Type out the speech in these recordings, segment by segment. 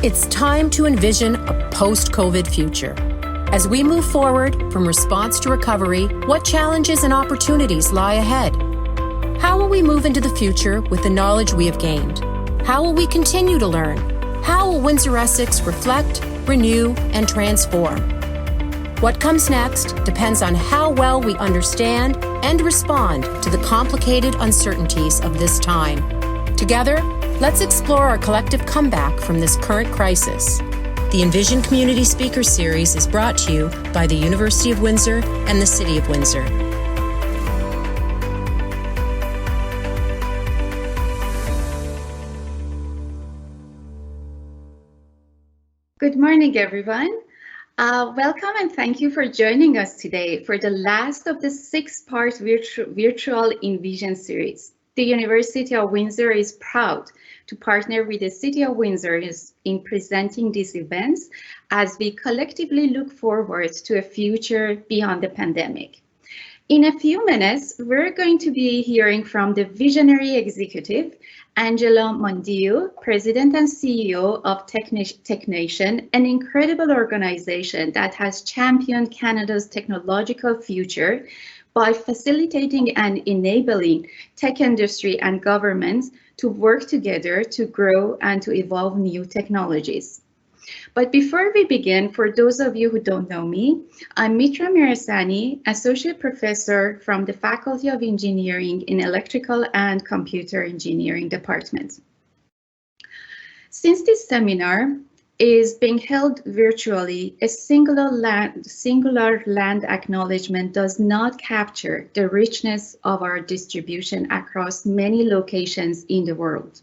It's time to envision a post-COVID future. As we move forward from response to recovery, what challenges and opportunities lie ahead? How will we move into the future with the knowledge we have gained? How will we continue to learn? How will Windsor-Essex reflect, renew, and transform? What comes next depends on how well we understand and respond to the complicated uncertainties of this time. Together, let's explore our collective comeback from this current crisis. The Envision Community Speaker Series is brought to you by the University of Windsor and the City of Windsor. Good morning, everyone. Welcome and thank you for joining us today for the last of the six-part virtual Envision series. The University of Windsor is proud to partner with the City of Windsor in presenting these events as we collectively look forward to a future beyond the pandemic. In a few minutes, we're going to be hearing from the visionary executive, Angela Mondew, President and CEO of Technation, an incredible organization that has championed Canada's technological future by facilitating and enabling tech industry and governments to work together to grow and to evolve new technologies. But before we begin, for those of you who don't know me, I'm Mitra Mirasani, Associate Professor from the Faculty of Engineering in Electrical and Computer Engineering Department. Since this seminar is being held virtually, a singular land acknowledgement does not capture the richness of our distribution across many locations in the world.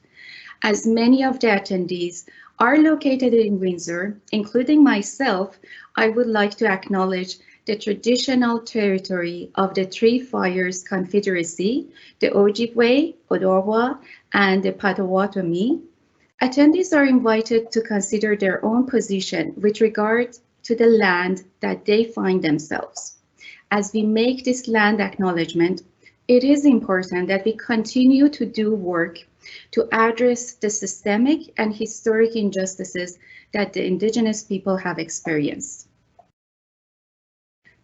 As many of the attendees are located in Windsor, including myself, I would like to acknowledge the traditional territory of the Three Fires Confederacy, the Ojibwe, Odawa, and the Potawatomi. Attendees are invited to consider their own position with regard to the land that they find themselves. As we make this land acknowledgement, it is important that we continue to do work to address the systemic and historic injustices that the Indigenous people have experienced.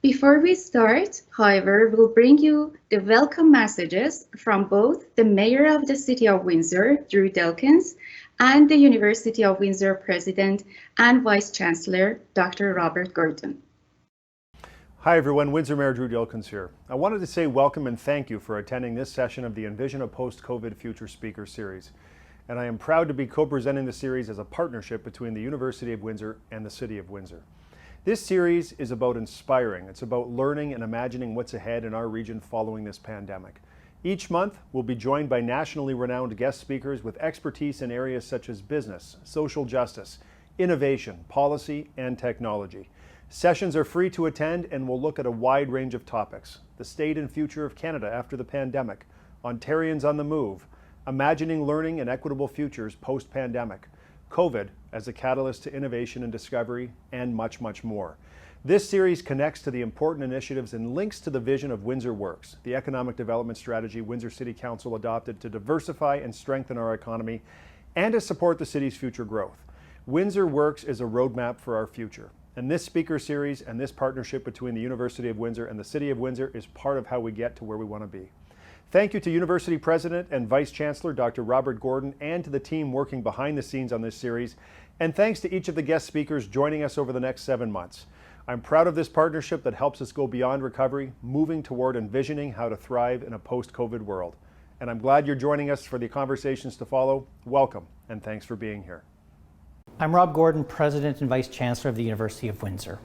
Before we start, however, we'll bring you the welcome messages from both the Mayor of the City of Windsor, Drew Delkins, and the University of Windsor President and Vice Chancellor, Dr. Robert Gordon. Hi everyone, Windsor Mayor Drew Delkins here. I wanted to say welcome and thank you for attending this session of the Envision a Post-COVID Future Speaker Series. And I am proud to be co-presenting the series as a partnership between the University of Windsor and the City of Windsor. This series is about inspiring. It's about learning and imagining what's ahead in our region following this pandemic. Each month, we'll be joined by nationally renowned guest speakers with expertise in areas such as business, social justice, innovation, policy, and technology. Sessions are free to attend and will look at a wide range of topics: the state and future of Canada after the pandemic, Ontarians on the move, imagining learning and equitable futures post-pandemic, COVID as a catalyst to innovation and discovery, and much, much more. This series connects to the important initiatives and links to the vision of Windsor Works, the economic development strategy Windsor City Council adopted to diversify and strengthen our economy and to support the city's future growth. Windsor Works is a roadmap for our future. And this speaker series and this partnership between the University of Windsor and the City of Windsor is part of how we get to where we want to be. Thank you to University President and Vice Chancellor Dr. Robert Gordon and to the team working behind the scenes on this series. And thanks to each of the guest speakers joining us over the next 7 months. I'm proud of this partnership that helps us go beyond recovery, moving toward envisioning how to thrive in a post-COVID world. And I'm glad you're joining us for the conversations to follow. Welcome, and thanks for being here. I'm Rob Gordon, President and Vice Chancellor of the University of Windsor.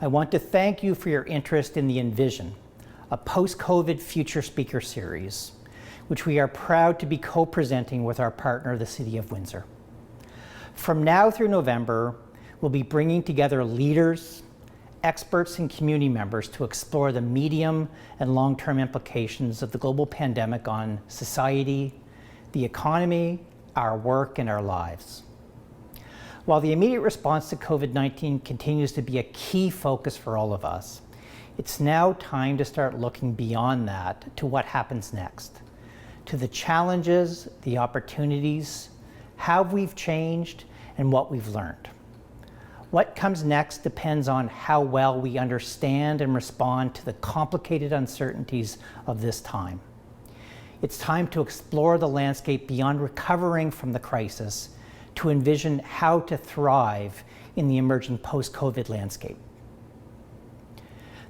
I want to thank you for your interest in the Envision, a post-COVID future speaker series, which we are proud to be co-presenting with our partner, the City of Windsor. From now through November, we'll be bringing together leaders, experts, and community members to explore the medium and long-term implications of the global pandemic on society, the economy, our work, and our lives. While the immediate response to COVID-19 continues to be a key focus for all of us, it's now time to start looking beyond that to what happens next, to the challenges, the opportunities, how we've changed, and what we've learned. What comes next depends on how well we understand and respond to the complicated uncertainties of this time. It's time to explore the landscape beyond recovering from the crisis to envision how to thrive in the emerging post-COVID landscape.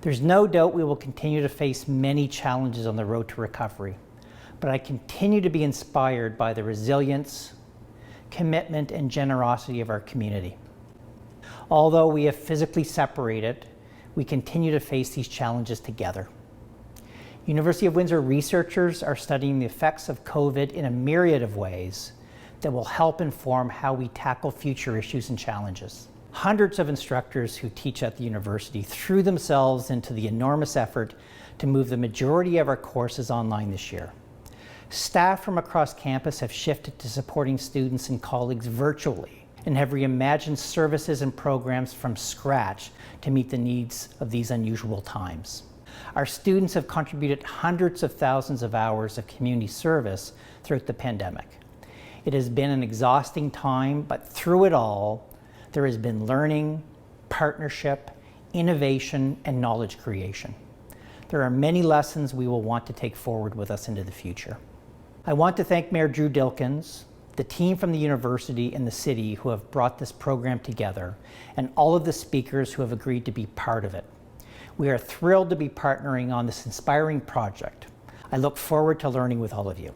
There's no doubt we will continue to face many challenges on the road to recovery, but I continue to be inspired by the resilience, commitment, and generosity of our community. Although we have physically separated, we continue to face these challenges together. University of Windsor researchers are studying the effects of COVID in a myriad of ways that will help inform how we tackle future issues and challenges. Hundreds of instructors who teach at the university threw themselves into the enormous effort to move the majority of our courses online this year. Staff from across campus have shifted to supporting students and colleagues virtually and have reimagined services and programs from scratch to meet the needs of these unusual times. Our students have contributed hundreds of thousands of hours of community service throughout the pandemic. It has been an exhausting time, but through it all, there has been learning, partnership, innovation, and knowledge creation. There are many lessons we will want to take forward with us into the future. I want to thank Mayor Drew Dilkens, the team from the university and the city who have brought this program together, and all of the speakers who have agreed to be part of it. We are thrilled to be partnering on this inspiring project. I look forward to learning with all of you.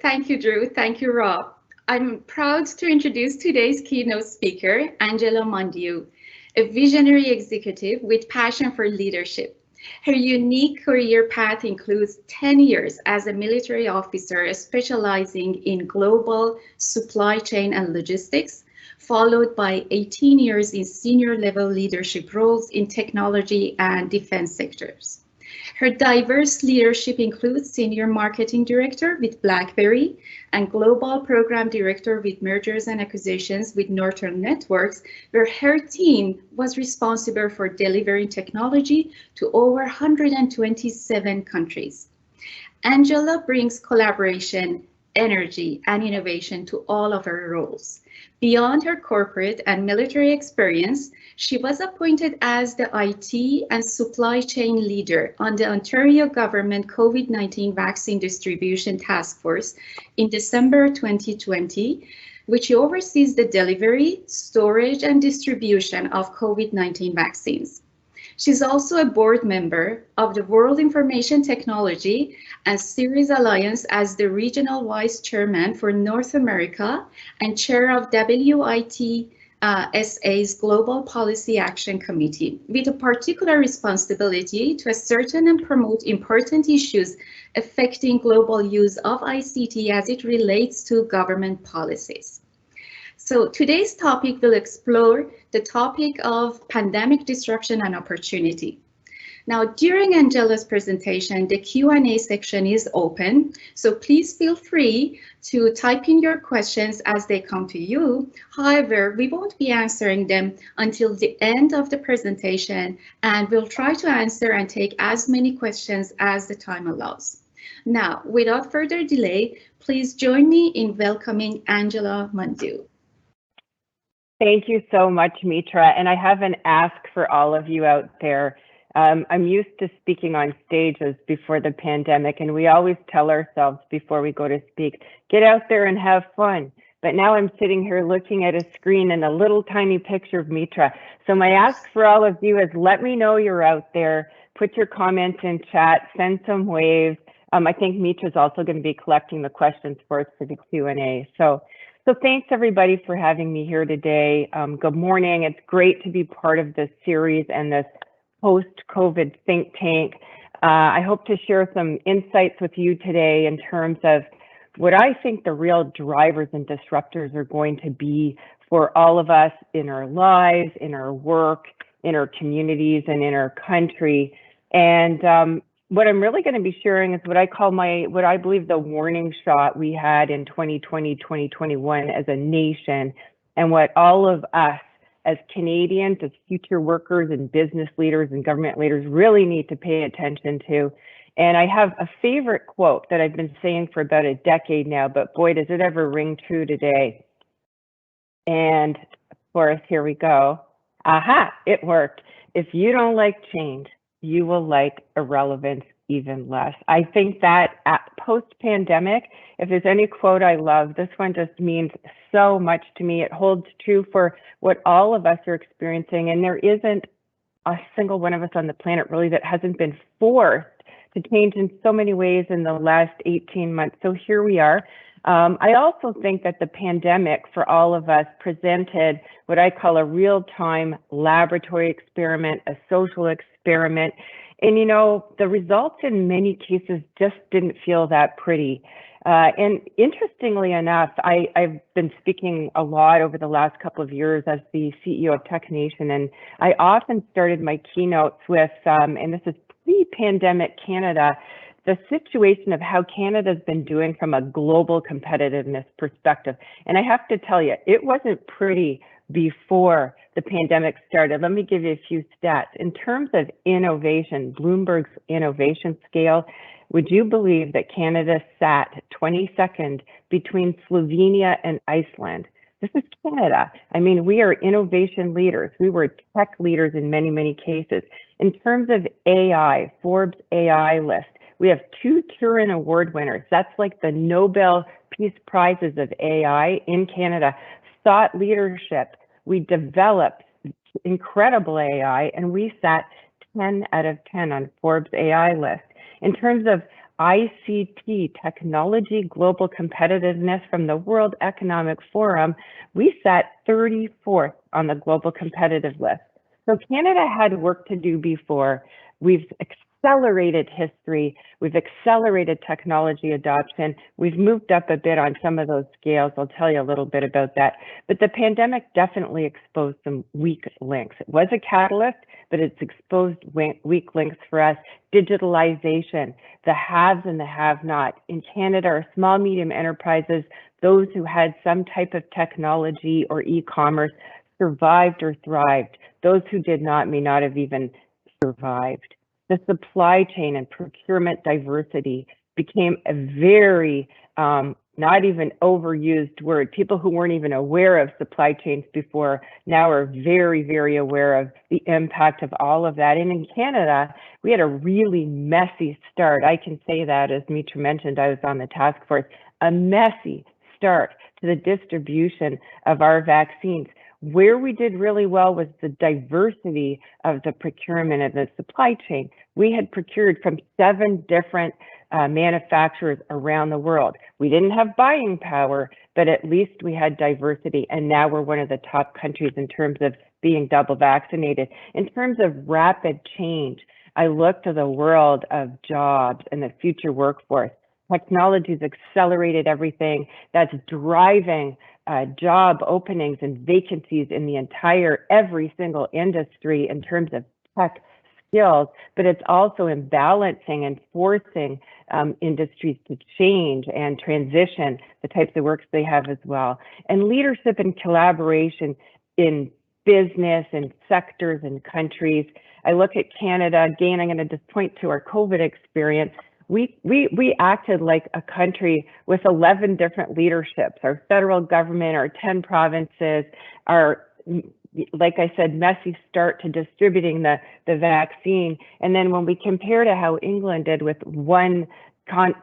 Thank you, Drew. Thank you, Rob. I'm proud to introduce today's keynote speaker, Angela Mondew, a visionary executive with passion for leadership. Her unique career path includes 10 years as a military officer specializing in global supply chain and logistics, followed by 18 years in senior level leadership roles in technology and defense sectors. Her diverse leadership includes Senior Marketing Director with BlackBerry and Global Program Director with Mergers and Acquisitions with Nortel Networks, where her team was responsible for delivering technology to over 127 countries. Angela brings collaboration, energy, and innovation to all of her roles. Beyond her corporate and military experience, she was appointed as the IT and supply chain leader on the Ontario Government COVID-19 Vaccine Distribution Task Force in December 2020, which oversees the delivery, storage, and distribution of COVID-19 vaccines. She's also a board member of the World Information Technology and Series Alliance as the Regional Vice Chairman for North America and Chair of WIT-SA's Global Policy Action Committee, with a particular responsibility to ascertain and promote important issues affecting global use of ICT as it relates to government policies. So today's topic will explore the topic of pandemic disruption and opportunity. Now, during Angela's presentation, the Q&A section is open, so please feel free to type in your questions as they come to you. However, we won't be answering them until the end of the presentation, and we'll try to answer and take as many questions as the time allows. Now, without further delay, please join me in welcoming Angela Mondew. Thank you so much, Mitra. And I have an ask for all of you out there. I'm used to speaking on stages before the pandemic, and we always tell ourselves before we go to speak, get out there and have fun. But now I'm sitting here looking at a screen and a little tiny picture of Mitra. So my ask for all of you is let me know you're out there, put your comments in chat, send some waves. I think Mitra's also going to be collecting the questions for us for the Q&A. So thanks everybody for having me here today. Good morning. It's great to be part of this series and this post-COVID think tank. I hope to share some insights with you today in terms of what I think the real drivers and disruptors are going to be for all of us in our lives, in our work, in our communities, and in our country. And what I'm really going to be sharing is what I call what I believe the warning shot we had in 2020, 2021 as a nation, and what all of us as Canadians, as future workers and business leaders and government leaders really need to pay attention to And I have a favorite quote that I've been saying for about a decade now, but boy, does it ever ring true today. And of course, here we go. Aha, it worked. If you don't like change, you will like irrelevance even less. I think that post-pandemic, if there's any quote I love, this one just means so much to me. It holds true for what all of us are experiencing, and there isn't a single one of us on the planet really that hasn't been forced to change in so many ways in the last 18 months. So here we are. I also think that the pandemic for all of us presented what I call a real-time laboratory experiment, a social experiment. And, you know, the results in many cases just didn't feel that pretty. And interestingly enough, I've been speaking a lot over the last couple of years as the CEO of Technation, and I often started my keynotes with, and this is pre-pandemic Canada, the situation of how Canada's been doing from a global competitiveness perspective. And I have to tell you, it wasn't pretty before the pandemic started. Let me give you a few stats. In terms of innovation, Bloomberg's innovation scale, would you believe that Canada sat 22nd between Slovenia and Iceland? This is Canada. I mean, we are innovation leaders. We were tech leaders in many, many cases. In terms of AI, Forbes AI list, we have 2 Turing Award winners. That's like the Nobel Peace Prizes of AI in Canada. Thought leadership. We developed incredible AI, and we sat 10 out of 10 on Forbes AI list. In terms of ICT, technology global competitiveness from the World Economic Forum, we sat 34th on the global competitive list. So Canada had work to do before. We've accelerated history. We've accelerated technology adoption. We've moved up a bit on some of those scales. I'll tell you a little bit about that. But the pandemic definitely exposed some weak links. It was a catalyst, but it's exposed weak links for us. Digitalization, the haves and the have-not. In Canada, our small, medium enterprises, those who had some type of technology or e-commerce, survived or thrived. Those who did not may not have even survived. The supply chain and procurement diversity became a very not even overused word. People who weren't even aware of supply chains before now are very, very aware of the impact of all of that. And in Canada, we had a really messy start. I can say that, as Mitra mentioned, I was on the task force, a messy start to the distribution of our vaccines. Where we did really well was the diversity of the procurement of the supply chain. We had procured from 7 different manufacturers around the world. We didn't have buying power, but at least we had diversity. And now we're one of the top countries in terms of being double vaccinated. In terms of rapid change, I look to the world of jobs and the future workforce. Technology's accelerated everything that's driving job openings and vacancies in the entire, every single industry in terms of tech skills, but it's also imbalancing and forcing industries to change and transition the types of works they have as well. And leadership and collaboration in business and sectors and countries. I look at Canada, again, I'm going to just point to our COVID experience. We acted like a country with 11 different leaderships, our federal government, our 10 provinces, our, like I said, messy start to distributing the vaccine. And then when we compare to how England did with one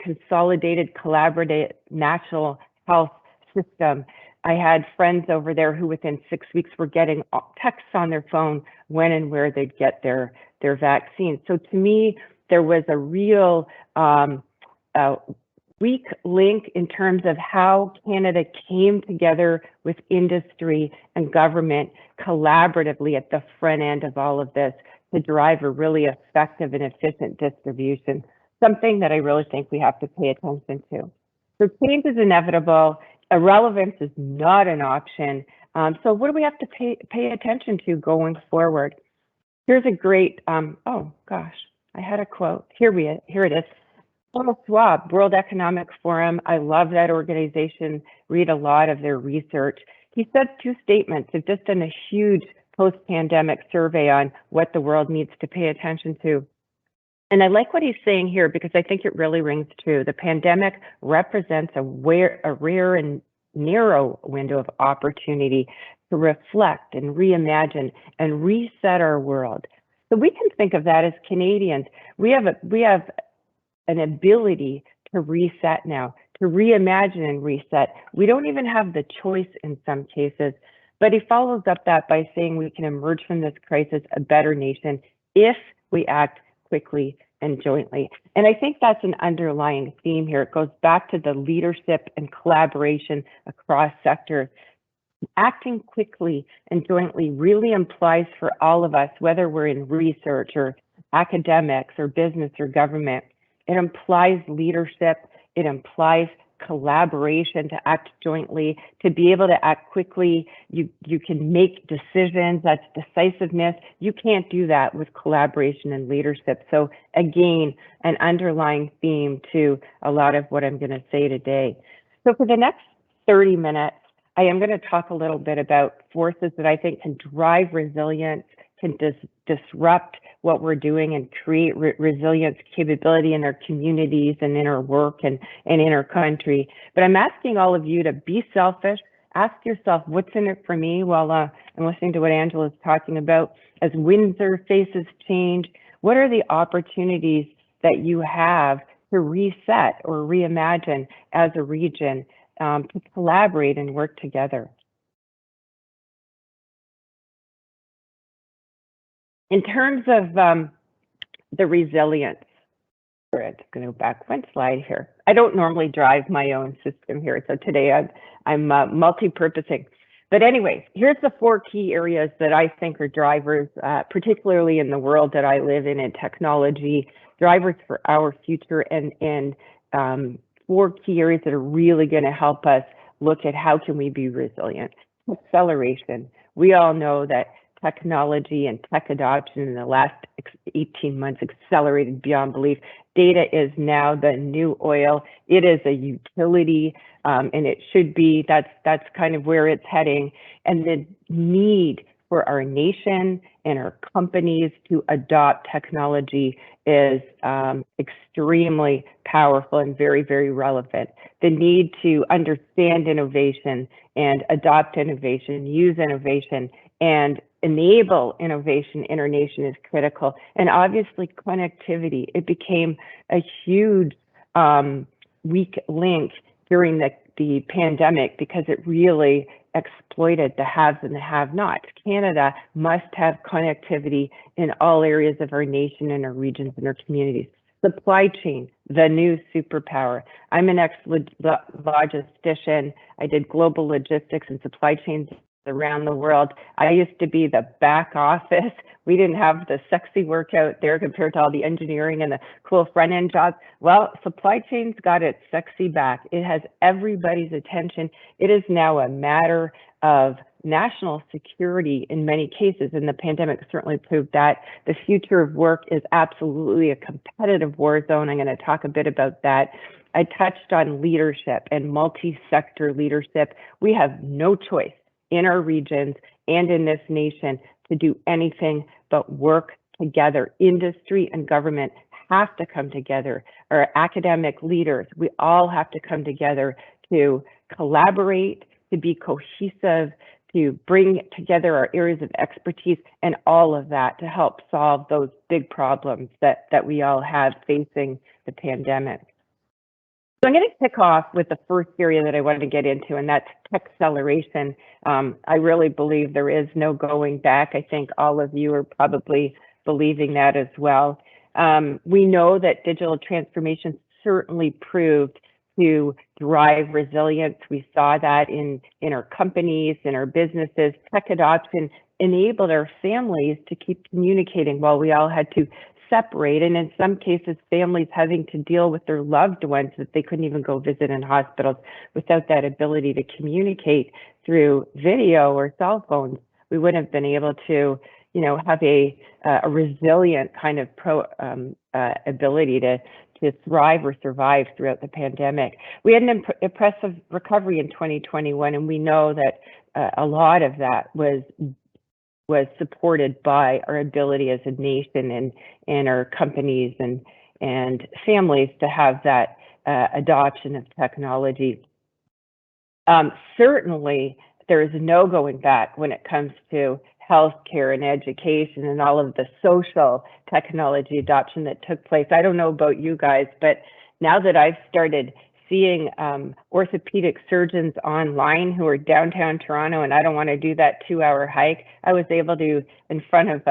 consolidated, collaborative national health system, I had friends over there who within 6 weeks were getting texts on their phone when and where they'd get their vaccine. So to me, there was a real weak link in terms of how Canada came together with industry and government collaboratively at the front end of all of this to drive a really effective and efficient distribution, something that I really think we have to pay attention to. So change is inevitable. Irrelevance is not an option. So what do we have to pay attention to going forward? Here's a great, oh gosh, I had a quote. Here it is. Klaus Schwab, World Economic Forum. I love that organization. Read a lot of their research. He said 2 statements. They've just done a huge post-pandemic survey on what the world needs to pay attention to. And I like what he's saying here because I think it really rings true. The pandemic represents a rare and narrow window of opportunity to reflect and reimagine and reset our world. So we can think of that as Canadians. We have an ability to reset now, to reimagine and reset. We don't even have the choice in some cases. But he follows up that by saying we can emerge from this crisis a better nation if we act quickly and jointly. And I think that's an underlying theme here. It goes back to the leadership and collaboration across sectors. Acting quickly and jointly really implies for all of us, whether we're in research or academics or business or government, it implies leadership, it implies collaboration to act jointly, to be able to act quickly. You can make decisions, that's decisiveness. You can't do that with collaboration and leadership. So again, an underlying theme to a lot of what I'm going to say today. So for the next 30 minutes, I am going to talk a little bit about forces that I think can drive resilience, can disrupt what we're doing and create resilience capability in our communities and in our work and in our country. But I'm asking all of you to be selfish. Ask yourself, what's in it for me while I'm listening to what Angela's talking about. As Windsor faces change, what are the opportunities that you have to reset or reimagine as a region, to collaborate and work together? In terms of the resilience, I'm going to go back one slide here. I don't normally drive my own system here, so today I'm multi-purposing. But anyways, here's the 4 key areas that I think are drivers, particularly in the world that I live in technology, drivers for our future, and 4 key areas that are really going to help us look at how can we be resilient. Acceleration. We all know that technology and tech adoption in the last 18 months accelerated beyond belief. Data is now the new oil. It is a utility, and it should be. That's kind of where it's heading. And the need for our nation and our companies to adopt technology is extremely powerful and very, very relevant. The need to understand innovation and adopt innovation, use innovation, and enable innovation in our nation is critical. And obviously connectivity, it became a huge weak link during the pandemic because it really exploited the haves and the have-nots. Canada must have connectivity in all areas of our nation and our regions and our communities. Supply chain, the new superpower. I'm an ex-logistician. I did global logistics and supply chains around the world. I used to be the back office. We didn't have the sexy work out there compared to all the engineering and the cool front end jobs. Well, supply chain's got its sexy back. It has everybody's attention. It is now a matter of national security in many cases, and the pandemic certainly proved that. The future of work is absolutely a competitive war zone. I'm going to talk a bit about that. I touched on leadership and multi-sector leadership. We have no choice in our regions and in this nation to do anything but work together. Industry and government have to come together. Our academic leaders, we all have to come together to collaborate, to be cohesive, to bring together our areas of expertise and all of that to help solve those big problems that we all have facing the pandemic. So I'm going to kick off with the first area that I wanted to get into, and that's tech acceleration. I really believe there is no going back. I think all of you are probably believing that as well. We know that digital transformation certainly proved to drive resilience. We saw that in our companies, in our businesses. Tech adoption enabled our families to keep communicating while we all had to separate, and in some cases families having to deal with their loved ones that they couldn't even go visit in hospitals without that ability to communicate through video or cell phones. We wouldn't have been able to, have a resilient kind of ability to thrive or survive throughout the pandemic. We had an impressive recovery in 2021, and we know that a lot of that was was supported by our ability as a nation and our companies and families to have that adoption of technology. Certainly, there is no going back when it comes to healthcare and education and all of the social technology adoption that took place. I don't know about you guys, but now that I've started seeing orthopedic surgeons online who are downtown Toronto, and I don't want to do that 2-hour hike, I was able to, in front of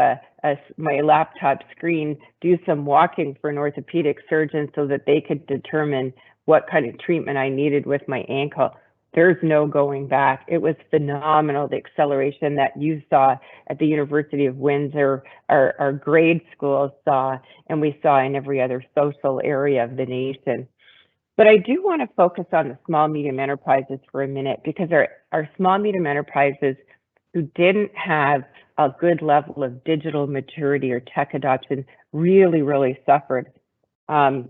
my laptop screen, do some walking for an orthopedic surgeon so that they could determine what kind of treatment I needed with my ankle. There's no going back. It was phenomenal, the acceleration that you saw at the University of Windsor, our grade schools saw, and we saw in every other social area of the nation. But I do want to focus on the small, medium enterprises for a minute, because our small, medium enterprises who didn't have a good level of digital maturity or tech adoption really, really suffered. And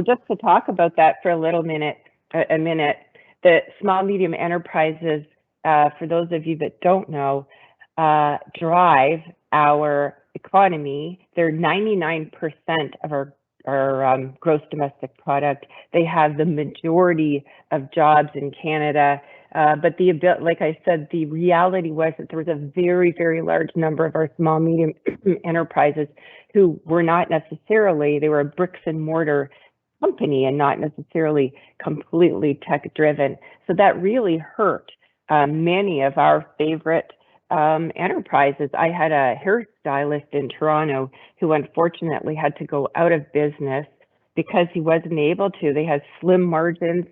just to talk about that for a minute, the small, medium enterprises, for those of you that don't know, drive our economy. They're 99% of our gross domestic product. They have the majority of jobs in Canada. But like I said, the reality was that there was a very, very large number of our small, medium enterprises who were not necessarily, they were a bricks and mortar company and not necessarily completely tech driven. So that really hurt many of our favorite enterprises. I had a hairstylist in Toronto who unfortunately had to go out of business because he wasn't able to. They had slim margins,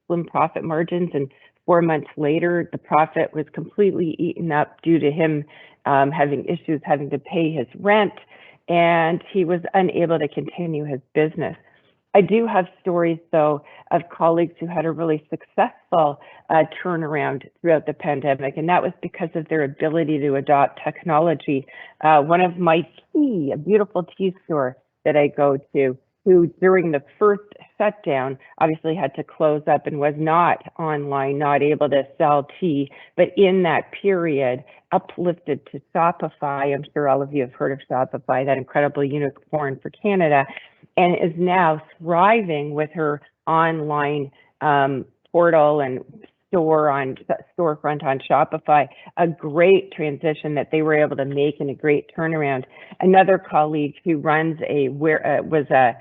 slim profit margins, and 4 months later, the profit was completely eaten up due to him having issues having to pay his rent, and he was unable to continue his business. I do have stories, though, of colleagues who had a really successful turnaround throughout the pandemic, and that was because of their ability to adopt technology. One of my a beautiful tea store that I go to, who during the first shutdown obviously had to close up and was not online, not able to sell tea, but in that period uplifted to Shopify. I'm sure all of you have heard of Shopify, that incredible unicorn for Canada, and is now thriving with her online portal and storefront on Shopify. A great transition that they were able to make and a great turnaround. Another colleague who runs was a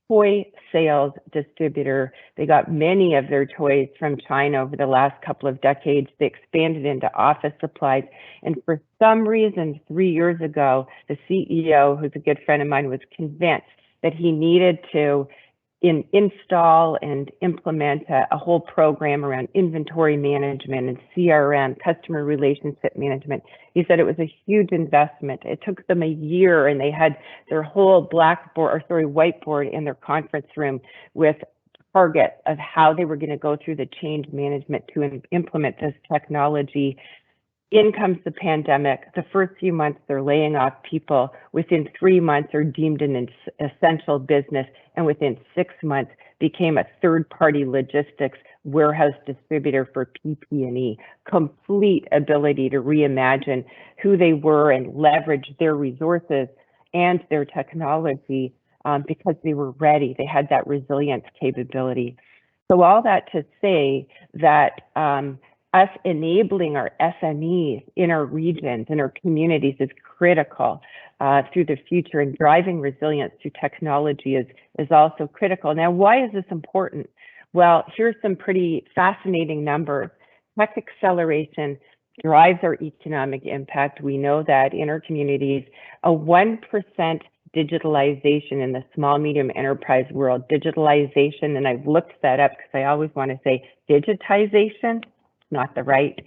toy sales distributor. They got many of their toys from China over the last couple of decades. They expanded into office supplies. And for some reason, 3 years ago, the CEO, who's a good friend of mine, was convinced that he needed to install and implement a whole program around inventory management and CRM, customer relationship management. He said it was a huge investment. It took them a year, and they had their whole whiteboard in their conference room with targets of how they were going to go through the change management to implement this technology. In comes the pandemic. The first few months, they're laying off people. Within 3 months, are deemed an essential business, and within 6 months, became a third-party logistics warehouse distributor for PP&E. Complete ability to reimagine who they were and leverage their resources and their technology because they were ready. They had that resilience capability. So all that to say that us enabling our SMEs in our regions, in our communities is critical through the future, and driving resilience through technology is also critical. Now, why is this important? Well, here's some pretty fascinating numbers. Tech acceleration drives our economic impact. We know that in our communities, a 1% digitalization in the small, medium enterprise world, digitalization, and I've looked that up because I always want to say digitization, not the right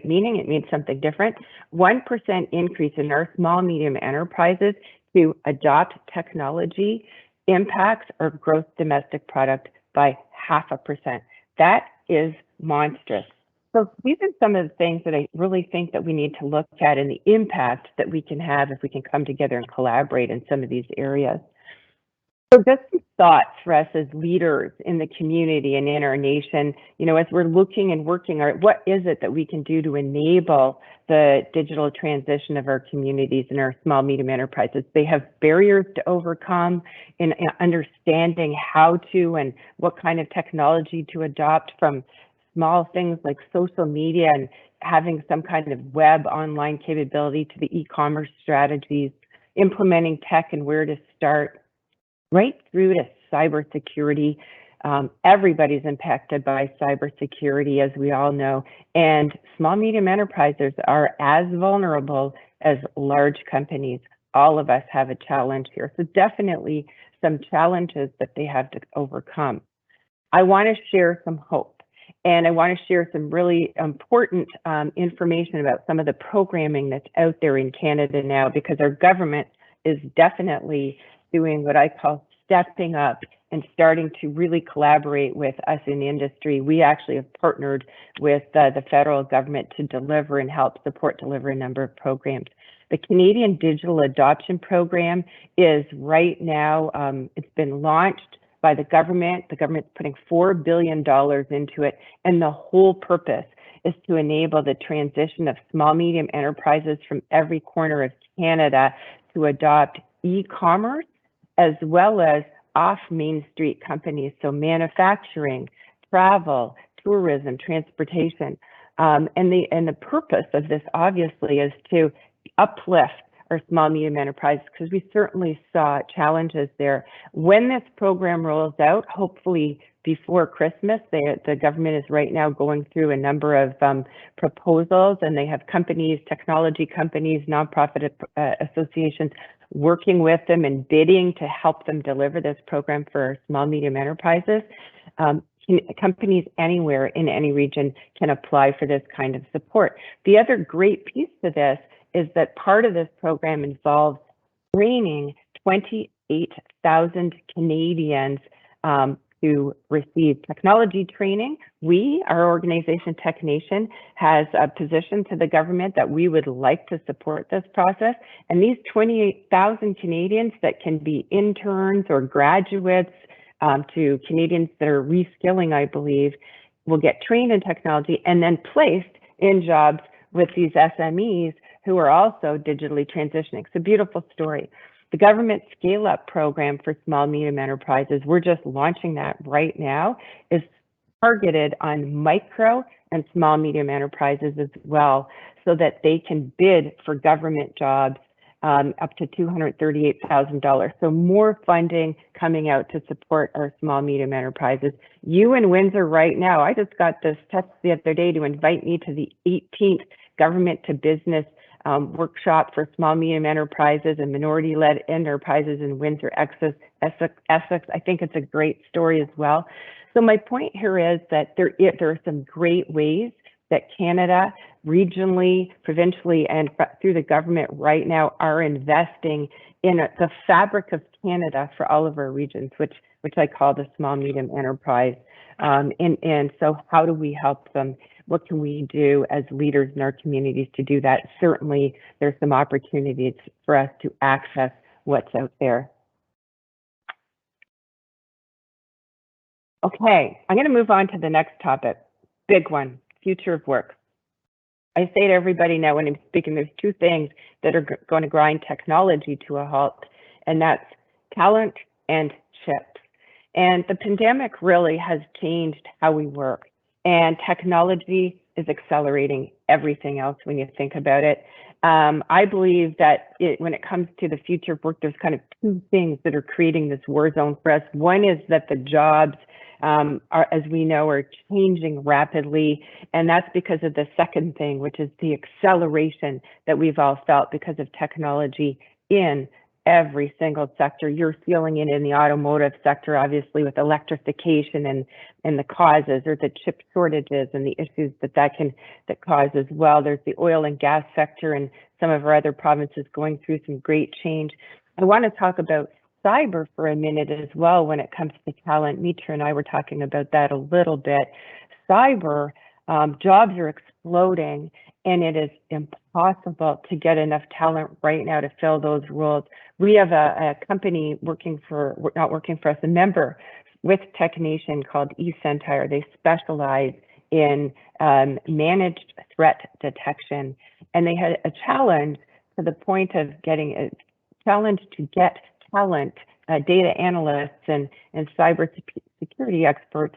meaning. It means something different. 1% increase in our small, medium enterprises to adopt technology impacts our gross domestic product by 0.5%. That is monstrous. So these are some of the things that I really think that we need to look at, and the impact that we can have if we can come together and collaborate in some of these areas. So just some thoughts for us as leaders in the community and in our nation, as we're looking and working, what is it that we can do to enable the digital transition of our communities and our small, medium enterprises? They have barriers to overcome in understanding how to and what kind of technology to adopt, from small things like social media and having some kind of web online capability to the e-commerce strategies, implementing tech and where to start, right through to cybersecurity. Everybody's impacted by cybersecurity, as we all know, and small, medium enterprises are as vulnerable as large companies. All of us have a challenge here. So definitely some challenges that they have to overcome. I want to share some hope, and I want to share some really important information about some of the programming that's out there in Canada now, because our government is definitely doing what I call stepping up and starting to really collaborate with us in industry. We actually have partnered with the federal government to deliver and help support deliver a number of programs. The Canadian Digital Adoption Program is right now, it's been launched by the government. The government's putting $4 billion into it, and the whole purpose is to enable the transition of small, medium enterprises from every corner of Canada to adopt e-commerce, as well as off Main Street companies, so manufacturing, travel, tourism, transportation. And the purpose of this obviously is to uplift our small, medium enterprises, because we certainly saw challenges there. When this program rolls out, hopefully before Christmas, the government is right now going through a number of proposals, and they have companies, technology companies, nonprofit associations working with them and bidding to help them deliver this program for our small, medium enterprises. Companies anywhere in any region can apply for this kind of support. The other great piece to this is that part of this program involves training 28,000 Canadians to receive technology training. Our organization, Technation, has a position to the government that we would like to support this process. And these 28,000 Canadians that can be interns or graduates to Canadians that are reskilling, I believe, will get trained in technology and then placed in jobs with these SMEs who are also digitally transitioning. It's a beautiful story. The government scale-up program for small, medium enterprises, we're just launching that right now, is targeted on micro and small, medium enterprises as well, so that they can bid for government jobs up to $238,000. So more funding coming out to support our small, medium enterprises. You in Windsor right now, I just got this text the other day to invite me to the 18th Government to Business workshop for small, medium enterprises and minority-led enterprises in Windsor, Essex. I think it's a great story as well. So my point here is that there are some great ways that Canada, regionally, provincially, and through the government right now are investing in the fabric of Canada for all of our regions, which I call the small, medium enterprise. And so how do we help them? What can we do as leaders in our communities to do that? Certainly, there's some opportunities for us to access what's out there. Okay, I'm going to move on to the next topic. Big one, future of work. I say to everybody now when I'm speaking, there's two things that are going to grind technology to a halt, and that's talent and chips. And the pandemic really has changed how we work. And technology is accelerating everything else when you think about it. I believe that when it comes to the future of work, there's kind of two things that are creating this war zone for us. One is that the jobs are, as we know, are changing rapidly. And that's because of the second thing, which is the acceleration that we've all felt because of technology in every single sector. You're feeling it in the automotive sector, obviously, with electrification and the causes, or the chip shortages and the issues that cause as well. There's the oil and gas sector and some of our other provinces going through some great change. I want to talk about cyber for a minute as well when it comes to talent. Mitra and I were talking about that a little bit. Cyber jobs are exploding, and it is impossible to get enough talent right now to fill those roles. We have a company a member with Technation called eCentire. They specialize in managed threat detection, and they had a challenge to the point of getting a challenge to get talent, data analysts and cyber security experts,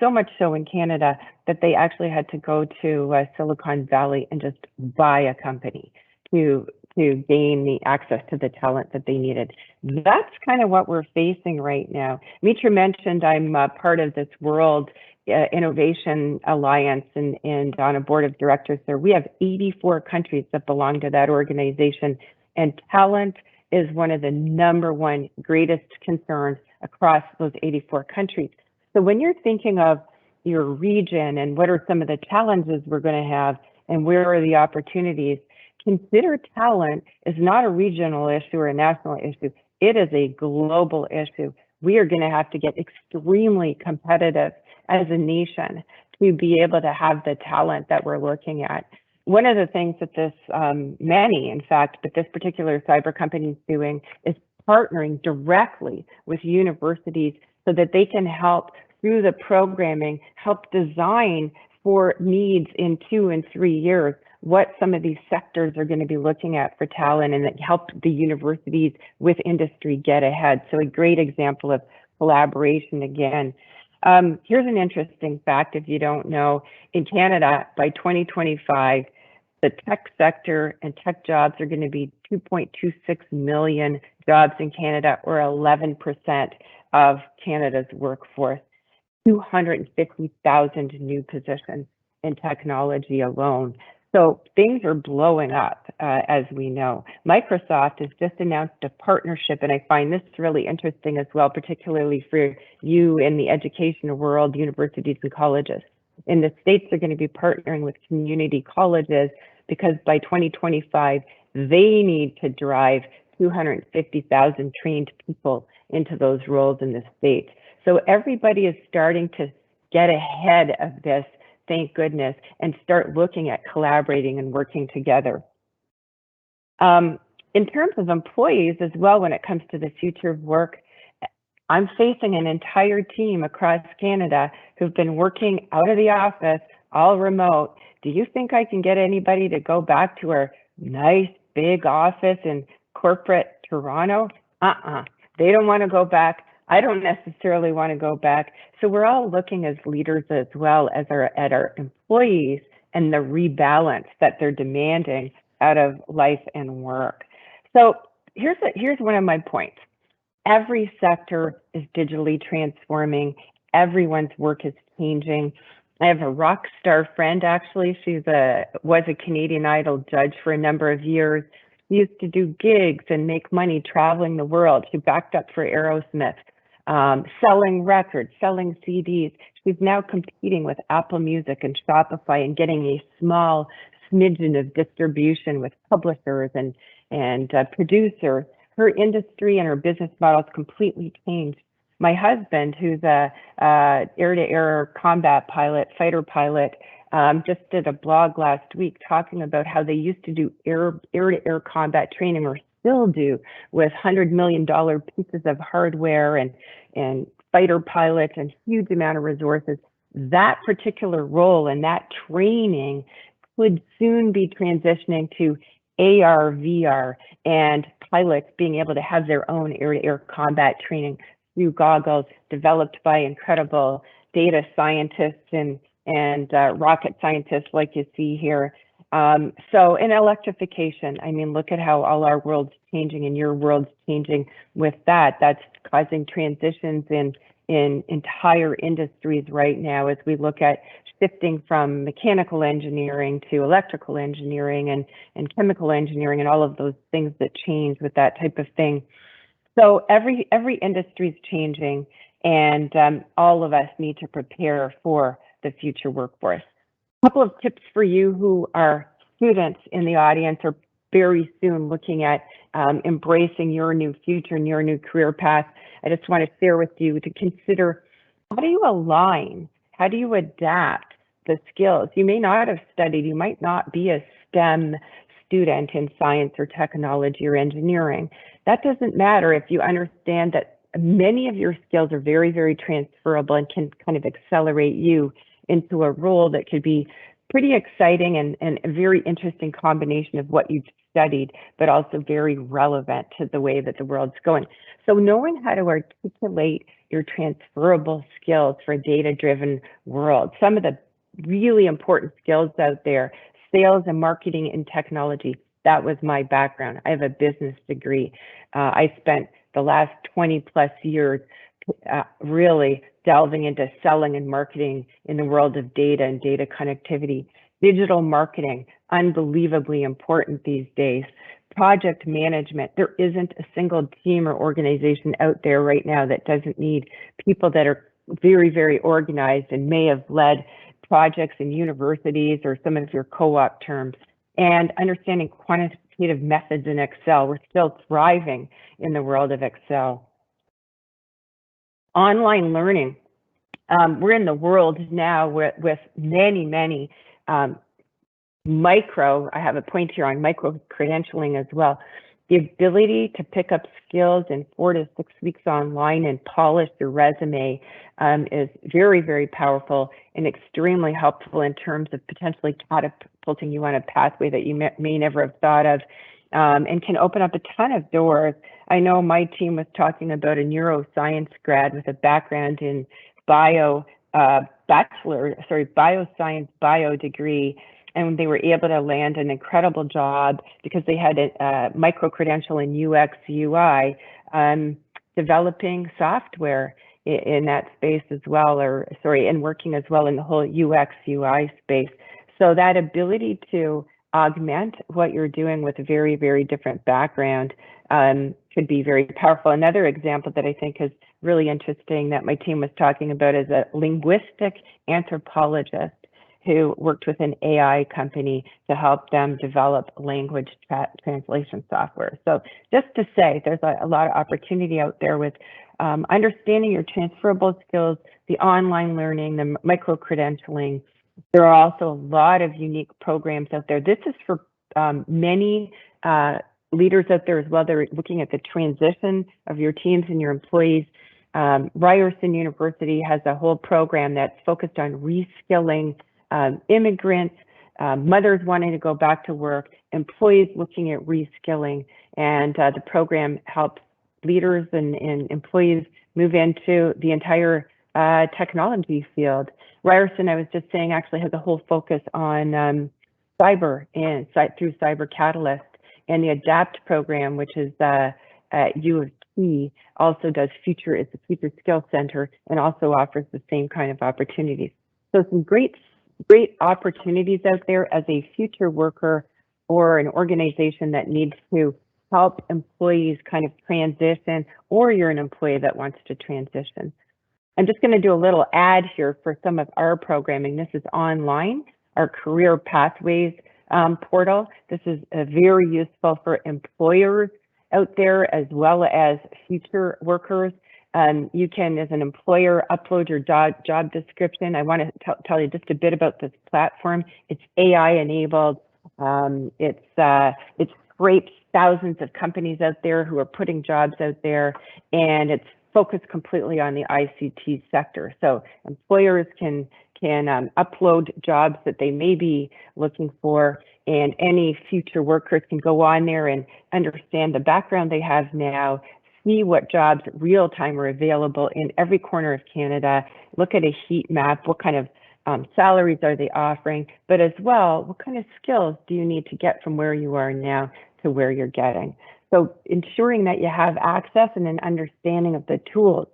so much so in Canada that they actually had to go to Silicon Valley and just buy a company to gain the access to the talent that they needed. That's kind of what we're facing right now. Mitra mentioned I'm part of this World Innovation Alliance and on a board of directors there. We have 84 countries that belong to that organization, and talent is one of the #1 greatest concerns across those 84 countries. So when you're thinking of your region and what are some of the challenges we're going to have and where are the opportunities, consider talent is not a regional issue or a national issue. It is a global issue. We are going to have to get extremely competitive as a nation to be able to have the talent that we're looking at. One of the things that this, but this particular cyber company is doing is partnering directly with universities so that they can help through the programming, help design for needs in 2 and 3 years, what some of these sectors are going to be looking at for talent, and that help the universities with industry get ahead. So a great example of collaboration again. Here's an interesting fact if you don't know. In Canada, by 2025, the tech sector and tech jobs are going to be 2.26 million jobs in Canada, or 11% of Canada's workforce. 250,000 new positions in technology alone. So things are blowing up, as we know. Microsoft has just announced a partnership, and I find this really interesting as well, particularly for you in the education world, universities and colleges. In the States, they're going to be partnering with community colleges because by 2025, they need to drive 250,000 trained people into those roles in the States. So everybody is starting to get ahead of this, thank goodness, and start looking at collaborating and working together. In terms of employees as well, when it comes to the future of work, I'm facing an entire team across Canada who've been working out of the office, all remote. Do you think I can get anybody to go back to our nice big office in corporate Toronto? They don't want to go back. I don't necessarily want to go back. So we're all looking as leaders as well as at our employees and the rebalance that they're demanding out of life and work. So here's one of my points. Every sector is digitally transforming. Everyone's work is changing. I have a rock star friend, actually. She was a Canadian Idol judge for a number of years. She used to do gigs and make money traveling the world. She backed up for Aerosmith. Selling records, selling CDs. She's now competing with Apple Music and Shopify and getting a small smidgen of distribution with publishers and producers. Her industry and her business models completely changed. My husband, who's a air-to-air combat pilot, fighter pilot, just did a blog last week talking about how they used to do air-to-air combat training, or still do, with $100 million pieces of hardware and fighter pilots and huge amount of resources. That particular role and that training could soon be transitioning to AR, VR, and pilots being able to have their own air-to-air combat training through goggles developed by incredible data scientists and rocket scientists like you see here. So in electrification, I mean, look at how all our world's changing and your world's changing with that. That's causing transitions in entire industries right now as we look at shifting from mechanical engineering to electrical engineering and chemical engineering and all of those things that change with that type of thing. So every industry is changing, and all of us need to prepare for the future workforce. A couple of tips for you who are students in the audience or very soon looking at embracing your new future and your new career path. I just want to share with you to consider, how do you align, how do you adapt the skills. You may not have studied, you might not be a STEM student in science or technology or engineering. That doesn't matter if you understand that many of your skills are very, very transferable and can kind of accelerate you into a role that could be pretty exciting and a very interesting combination of what you've studied, but also very relevant to the way that the world's going. So knowing how to articulate your transferable skills for a data-driven world, some of the really important skills out there, sales and marketing and technology, that was my background. I have a business degree. I spent the last 20 plus years really delving into selling and marketing in the world of data and data connectivity. Digital marketing, unbelievably important these days. Project management, there isn't a single team or organization out there right now that doesn't need people that are very, very organized and may have led projects in universities or some of your co-op terms. And understanding quantitative methods in Excel. We're still thriving in the world of Excel. Online learning. We're in the world now with many micro, I have a point here on micro credentialing as well. The ability to pick up skills in 4 to 6 weeks online and polish your resume is very, very powerful and extremely helpful in terms of potentially catapulting you on a pathway that you may never have thought of, and can open up a ton of doors. I know my team was talking about a neuroscience grad with a background in bioscience bio degree, and they were able to land an incredible job because they had a micro-credential in UX, UI, developing software in that space as well, and working as well in the whole UX, UI space. So that ability to augment what you're doing with a very, very different background could be very powerful. Another example that I think is really interesting that my team was talking about is a linguistic anthropologist who worked with an AI company to help them develop language translation software. So just to say, there's a lot of opportunity out there with understanding your transferable skills, the online learning, the micro-credentialing. There are also a lot of unique programs out there. This is for many leaders out there as well. They're looking at the transition of your teams and your employees. Ryerson University has a whole program that's focused on reskilling immigrants, mothers wanting to go back to work, employees looking at reskilling, and the program helps leaders and these move into the entire technology field. Ryerson, I was just saying, actually has a whole focus on cyber and through Cyber Catalyst, and the ADAPT program, which is at U of T, also does it's a future skills center and also offers the same kind of opportunities. So some great opportunities out there as a future worker or an organization that needs to help employees kind of transition, or you're an employee that wants to transition. I'm just going to do a little ad here for some of our programming. This is online, our career pathways portal. This is very useful for employers out there as well as future workers. You can, as an employer, upload your job description. I want to tell you just a bit about this platform. It's AI enabled. It's scraped thousands of companies out there who are putting jobs out there, and it's focused completely on the ICT sector. So employers can upload jobs that they may be looking for, and any future workers can go on there and understand the background they have now, see what jobs real time are available in every corner of Canada, look at a heat map, what kind of salaries are they offering, but as well, what kind of skills do you need to get from where you are now to where you're getting. So ensuring that you have access and an understanding of the tools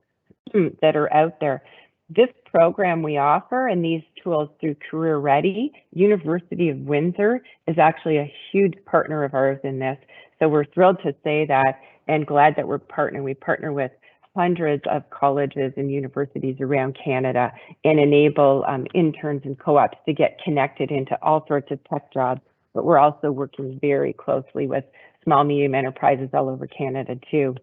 that are out there. This program we offer and these tools through Career Ready, University of Windsor is actually a huge partner of ours in this. So we're thrilled to say that and glad that we're partnering. We partner with hundreds of colleges and universities around Canada and enable interns and co-ops to get connected into all sorts of tech jobs. But we're also working very closely with small, medium enterprises all over Canada too.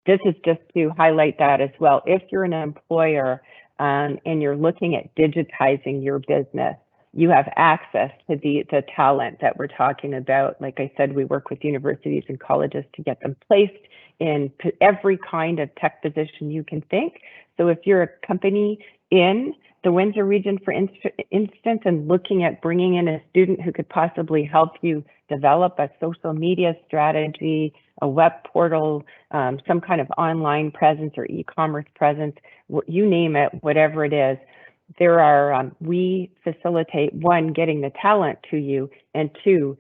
This is just to highlight that as well. If you're an employer, and you're looking at digitizing your business, you have access to the talent that we're talking about. Like I said, we work with universities and colleges to get them placed in every kind of tech position you can think. So if you're a company in the Windsor region, for instance, and looking at bringing in a student who could possibly help you develop a social media strategy, a web portal, some kind of online presence or e-commerce presence, you name it, whatever it is, there are, we facilitate, one, getting the talent to you, and two,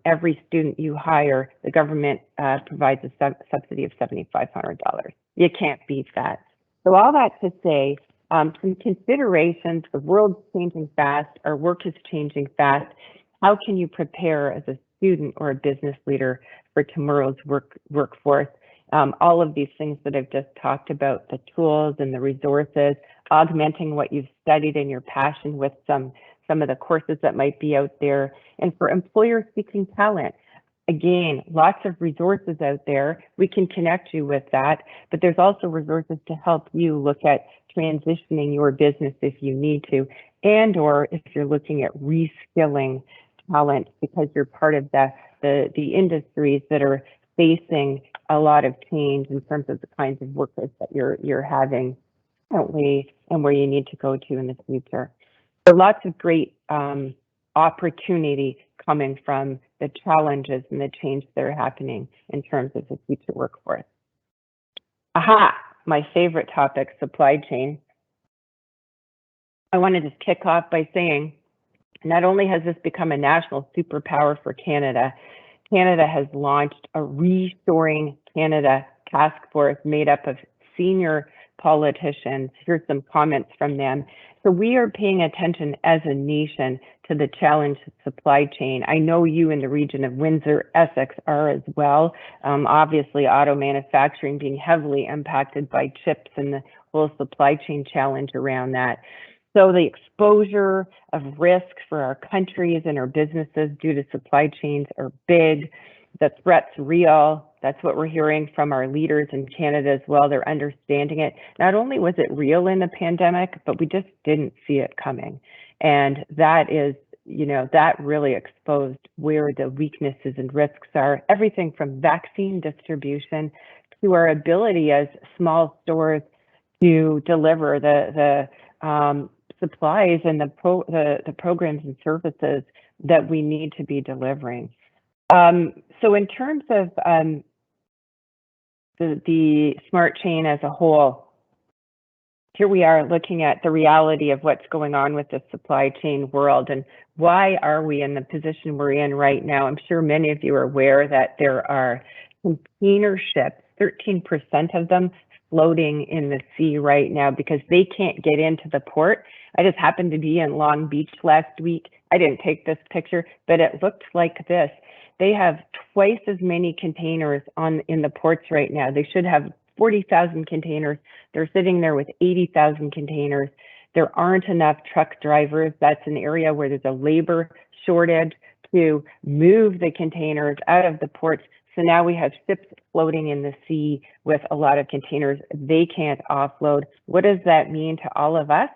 every student you hire, the government provides a subsidy of $7,500. You can't beat that. So all that to say, some considerations, the world's changing fast, our work is changing fast. How can you prepare as a student or a business leader for tomorrow's workforce? All of these things that I've just talked about, the tools and the resources, augmenting what you've studied and your passion with some of the courses that might be out there. And for employers seeking talent, again, lots of resources out there. We can connect you with that, but there's also resources to help you look at transitioning your business if you need to, and or if you're looking at reskilling talent because you're part of the industries that are facing a lot of change in terms of the kinds of workers that you're having currently and where you need to go to in the future. So lots of great opportunity coming from the challenges and the change that are happening in terms of the future workforce. Aha, my favorite topic, supply chain. I want to just kick off by saying, not only has this become a national superpower for Canada, Canada has launched a Restoring Canada task force made up of senior politicians. Here's some comments from them. So we are paying attention as a nation to the challenge of supply chain. I know you in the region of Windsor, Essex are as well. Obviously, auto manufacturing being heavily impacted by chips and the whole supply chain challenge around that. So the exposure of risk for our countries and our businesses due to supply chains are big. The threat's real. That's what we're hearing from our leaders in Canada as well. They're understanding it. Not only was it real in the pandemic, but we just didn't see it coming. And that is, that really exposed where the weaknesses and risks are. Everything from vaccine distribution to our ability as small stores to deliver the supplies and the programs and services that we need to be delivering. So in terms of the smart chain as a whole, here we are looking at the reality of what's going on with the supply chain world and why are we in the position we're in right now. I'm sure many of you are aware that there are container ships, 13% of them floating in the sea right now because they can't get into the port. I just happened to be in Long Beach last week. I didn't take this picture, but it looked like this. They have twice as many containers in the ports right now. They should have 40,000 containers. They're sitting there with 80,000 containers. There aren't enough truck drivers. That's an area where there's a labor shortage to move the containers out of the ports. So now we have ships floating in the sea with a lot of containers they can't offload. What does that mean to all of us?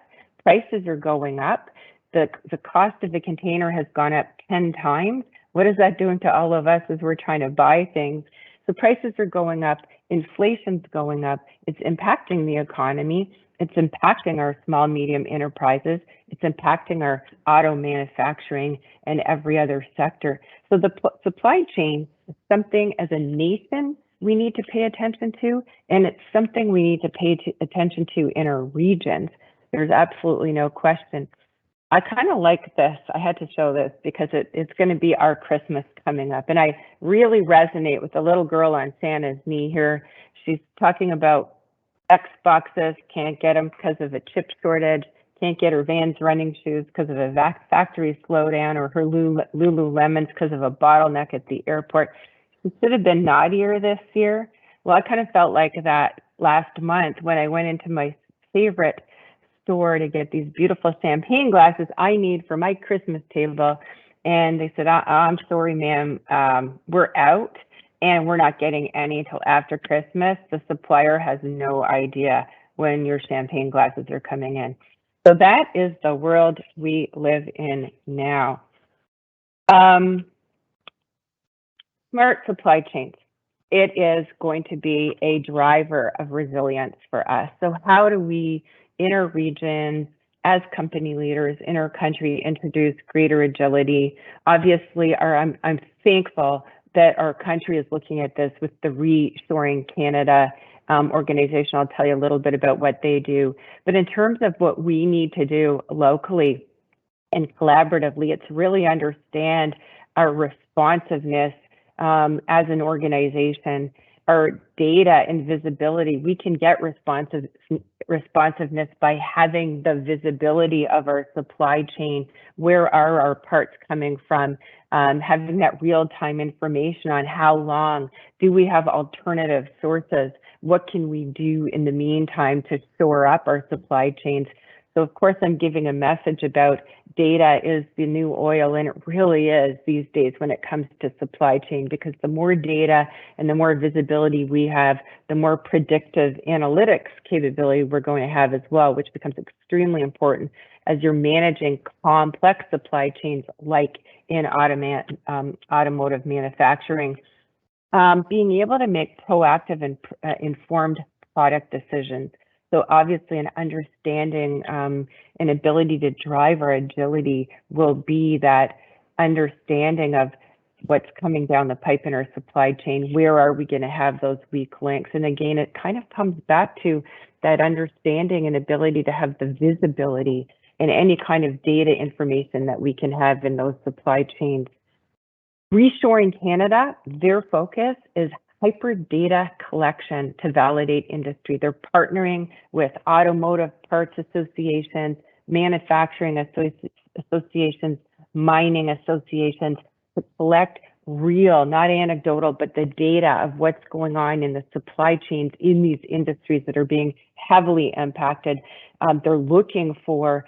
Prices are going up. The cost of the container has gone up 10 times. What is that doing to all of us as we're trying to buy things? So prices are going up, inflation's going up, it's impacting the economy, it's impacting our small, medium enterprises, it's impacting our auto manufacturing and every other sector. So the supply chain is something as a nation we need to pay attention to, and it's something we need to pay attention to in our regions. There's absolutely no question. I kind of like this. I had to show this because it's going to be our Christmas coming up. And I really resonate with the little girl on Santa's knee here. She's talking about Xboxes, can't get them because of a chip shortage, can't get her Vans running shoes because of a factory slowdown, or her Lululemons because of a bottleneck at the airport. She should have been naughtier this year. Well, I kind of felt like that last month when I went into my favorite store to get these beautiful champagne glasses I need for my Christmas table, and they said, I'm sorry, ma'am, we're out and we're not getting any till after Christmas. The supplier has no idea when your champagne glasses are coming in. So that is the world we live in now. Smart supply chains. It is going to be a driver of resilience for us. So how do we, in our region, as company leaders in our country, introduce greater agility? Obviously, I'm thankful that our country is looking at this with the Reshoring Canada organization. I'll tell you a little bit about what they do. But in terms of what we need to do locally and collaboratively, it's really understand our responsiveness as an organization, our data and visibility. We can get responsiveness by having the visibility of our supply chain. Where are our parts coming from? Having that real-time information on how long. Do we have alternative sources? What can we do in the meantime to shore up our supply chains? So of course, I'm giving a message about data is the new oil, and it really is these days when it comes to supply chain, because the more data and the more visibility we have, the more predictive analytics capability we're going to have as well, which becomes extremely important as you're managing complex supply chains like in automotive manufacturing. Being able to make proactive and informed product decisions. So obviously an understanding and ability to drive our agility will be that understanding of what's coming down the pipe in our supply chain. Where are we going to have those weak links? And again, it kind of comes back to that understanding and ability to have the visibility and any kind of data information that we can have in those supply chains. Reshoring Canada, their focus is hyper data collection to validate industry. They're partnering with automotive parts associations, manufacturing associations, mining associations to collect real, not anecdotal, but the data of what's going on in the supply chains in these industries that are being heavily impacted. They're looking for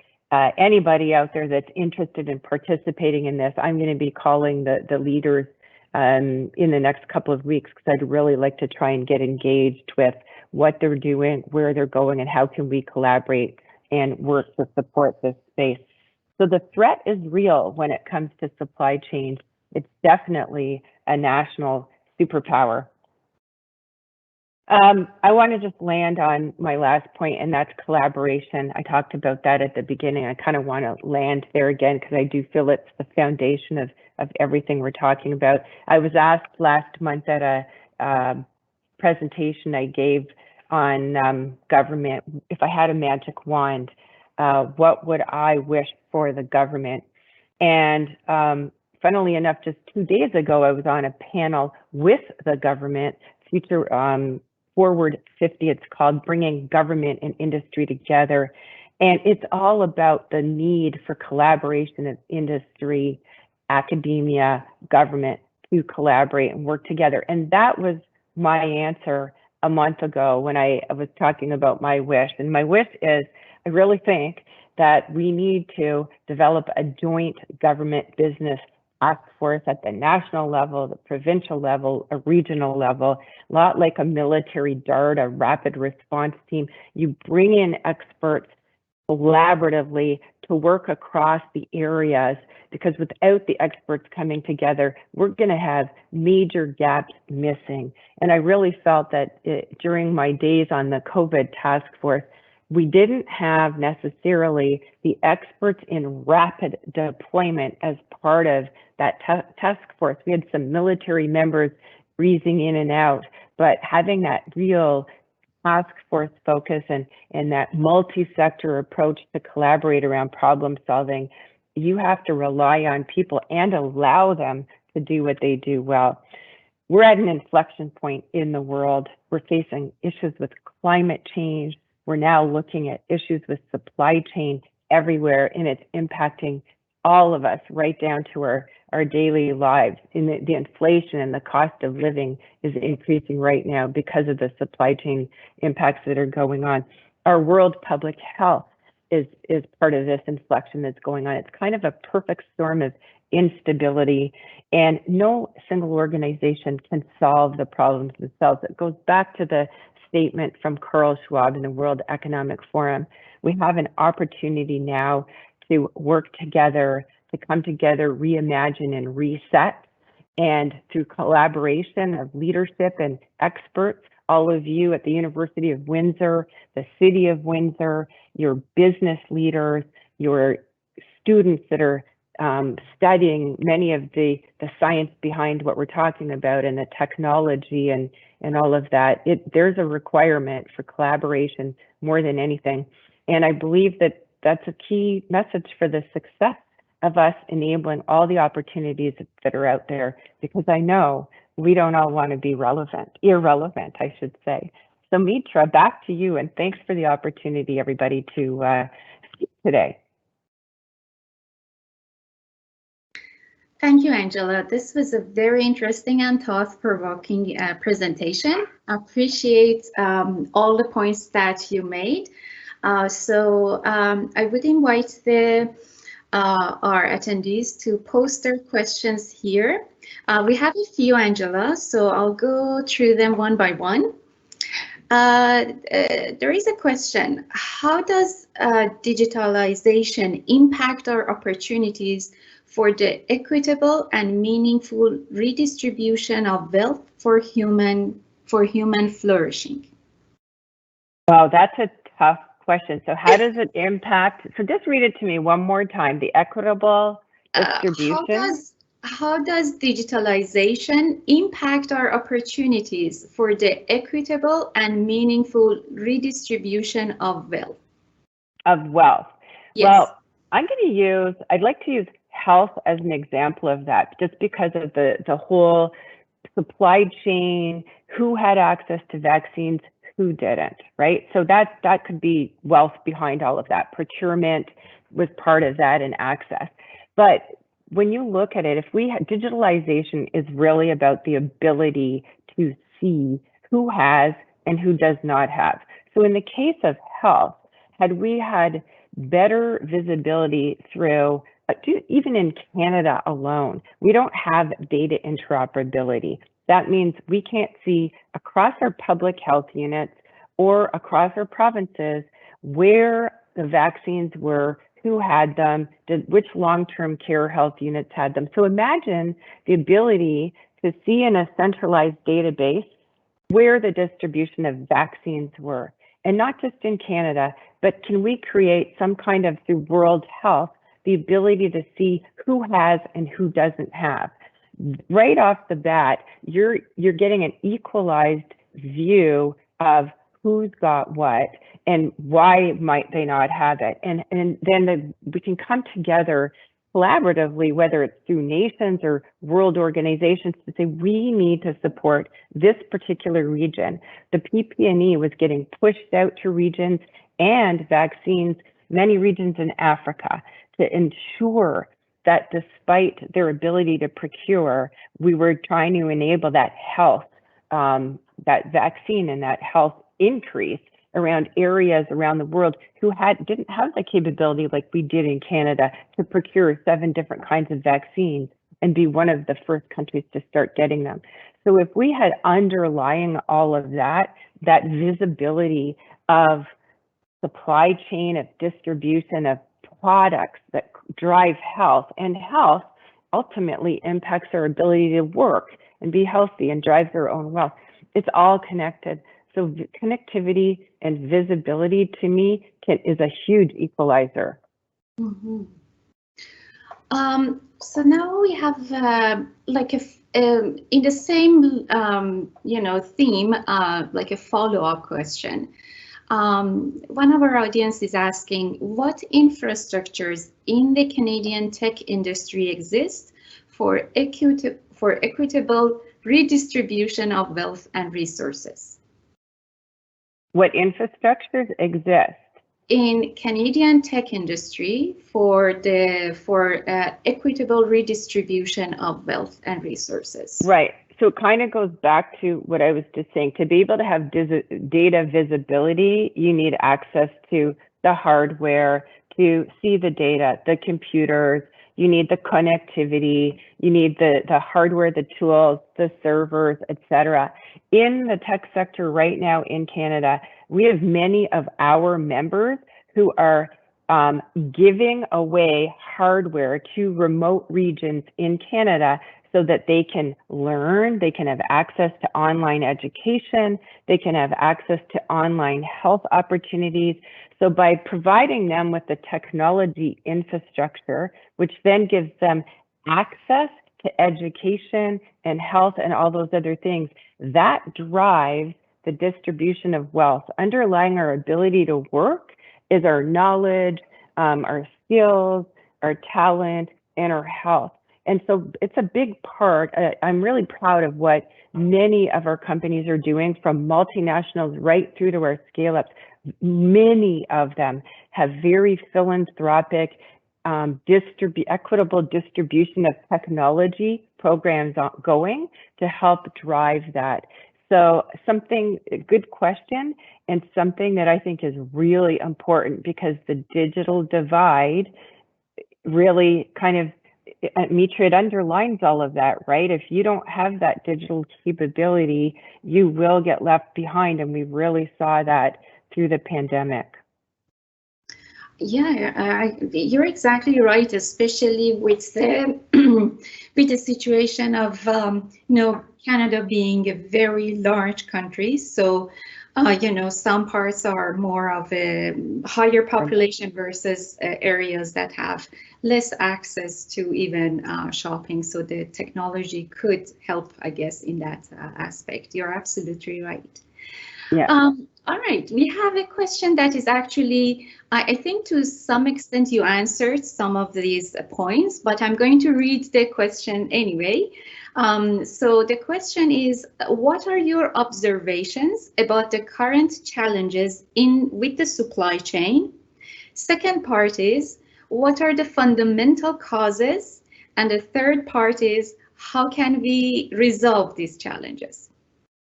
anybody out there that's interested in participating in this. I'm going to be calling the leaders in the next couple of weeks, because I'd really like to try and get engaged with what they're doing, where they're going, and how can we collaborate and work to support this space. So the threat is real when it comes to supply chains. It's definitely a national superpower. I want to just land on my last point, and that's collaboration. I talked about that at the beginning. I kind of want to land there again, because I do feel it's the foundation of everything we're talking about. I was asked last month at a presentation I gave on government, if I had a magic wand, what would I wish for the government? And funnily enough, just 2 days ago, I was on a panel with the government, Future Forward 50, it's called, Bringing Government and Industry Together. And it's all about the need for collaboration of industry, academia, government to collaborate and work together. And that was my answer a month ago when I was talking about my wish. And my wish is, I really think that we need to develop a joint government business task force at the national level, the provincial level, a regional level, a lot like a military DART, a rapid response team. You bring in experts collaboratively to work across the areas, because without the experts coming together, we're going to have major gaps missing. And I really felt that during my days on the COVID task force, we didn't have necessarily the experts in rapid deployment as part of that task force. We had some military members breezing in and out, but having that real task force focus and that multi-sector approach to collaborate around problem solving, you have to rely on people and allow them to do what they do well. We're at an inflection point in the world. We're facing issues with climate change. We're now looking at issues with supply chain everywhere, and it's impacting all of us right down to our daily lives. And the inflation and the cost of living is increasing right now because of the supply chain impacts that are going on. Our world public health is part of this inflection that's going on. It's kind of a perfect storm of instability, and no single organization can solve the problems themselves. It goes back to the statement from Carl Schwab in the World Economic Forum. We have an opportunity now to work together, to come together, reimagine and reset. And through collaboration of leadership and experts, all of you at the University of Windsor, the City of Windsor, your business leaders, your students that are studying many of the science behind what we're talking about and the technology and all of that, there's a requirement for collaboration more than anything. And I believe that that's a key message for the success of us enabling all the opportunities that are out there, because I know we don't all want to be irrelevant, I should say. So Mitra, back to you, and thanks for the opportunity, everybody, to speak today. Thank you, Angela. This was a very interesting and thought-provoking presentation. I appreciate all the points that you made. So I would invite our attendees to post their questions here. We have a few, Angela, so I'll go through them one by one. There is a question: how does digitalization impact our opportunities for the equitable and meaningful redistribution of wealth for human flourishing? Wow, that's a tough question. So how does it impact? So just read it to me one more time. The equitable distribution. How does digitalization impact our opportunities for the equitable and meaningful redistribution of wealth? Yes. Well, I'd like to use health as an example of that, just because of the whole supply chain, who had access to vaccines, who didn't, right? So that could be wealth behind all of that. Procurement was part of that, and access. But when you look at it, digitalization is really about the ability to see who has and who does not have. So in the case of health, had we had better visibility through, even in Canada alone, we don't have data interoperability. That means we can't see across our public health units or across our provinces where the vaccines were, who had them, which long-term care health units had them. So imagine the ability to see in a centralized database where the distribution of vaccines were. And not just in Canada, but can we create some kind of, through World Health, the ability to see who has and who doesn't have. Right off the bat, you're getting an equalized view of who's got what and why might they not have it. And then we can come together collaboratively, whether it's through nations or world organizations, to say we need to support this particular region. The PP&E was getting pushed out to regions and vaccines, many regions in Africa, to ensure that despite their ability to procure, we were trying to enable that health, that vaccine and that health increase around areas around the world who didn't have the capability like we did in Canada to procure 7 different kinds of vaccines and be one of the first countries to start getting them. So if we had underlying all of that visibility of supply chain, of distribution, of products that drive health, and health ultimately impacts our ability to work and be healthy and drive their own wealth. It's all connected. So connectivity and visibility, to me, is a huge equalizer. Mm-hmm. So now we have in the same theme, like a follow-up question. One of our audience is asking, what infrastructures in the Canadian tech industry exist for equitable redistribution of wealth and resources? What infrastructures exist in Canadian tech industry for equitable redistribution of wealth and resources? Right. So it kind of goes back to what I was just saying. To be able to have data visibility, you need access to the hardware to see the data, the computers, you need the connectivity, you need the hardware, the tools, the servers, etc. In the tech sector right now in Canada, we have many of our members who are giving away hardware to remote regions in Canada so that they can learn, they can have access to online education, they can have access to online health opportunities. So by providing them with the technology infrastructure, which then gives them access to education and health and all those other things, that drives the distribution of wealth. Underlying our ability to work is our knowledge, our skills, our talent, and our health. And so it's a big part. I'm really proud of what many of our companies are doing, from multinationals right through to our scale-ups. Many of them have very philanthropic, equitable distribution of technology programs going to help drive that. So a good question, and something that I think is really important, because the digital divide really kind of, Mitra, it underlines all of that, right? If you don't have that digital capability, you will get left behind, and we really saw that through the pandemic. Yeah, you're exactly right, especially with the with the situation of Canada being a very large country. So some parts are more of a higher population versus areas that have less access to even shopping. So the technology could help, I guess, in that aspect. You're absolutely right. Yeah. All right, we have a question that is actually, I think to some extent you answered some of these points, but I'm going to read the question anyway. So the question is, what are your observations about the current challenges with the supply chain? Second part is, what are the fundamental causes? And the third part is, how can we resolve these challenges?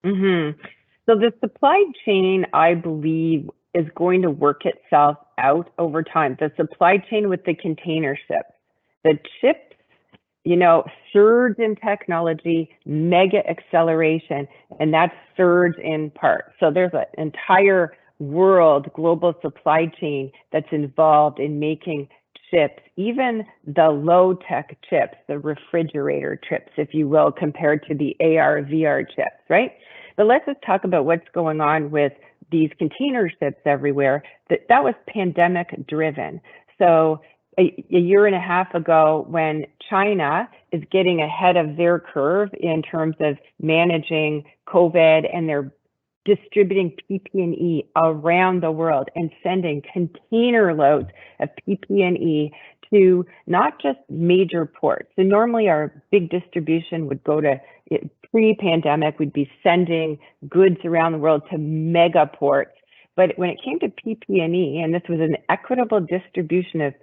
Mm-hmm. So the supply chain, I believe, is going to work itself out over time. The supply chain with the container ships, the chips, surge in technology, mega acceleration, and that's surge in part. So there's an entire world, global supply chain that's involved in making chips, even the low-tech chips, the refrigerator chips, if you will, compared to the AR, VR chips, right? But let's just talk about what's going on with these container ships everywhere. That was pandemic driven. So a year and a half ago, when China is getting ahead of their curve in terms of managing COVID, and they're distributing PP&E around the world and sending container loads of PP&E to not just major ports. So normally our big distribution would go to, pre-pandemic, we'd be sending goods around the world to mega ports. But when it came to PP&E, and this was an equitable distribution of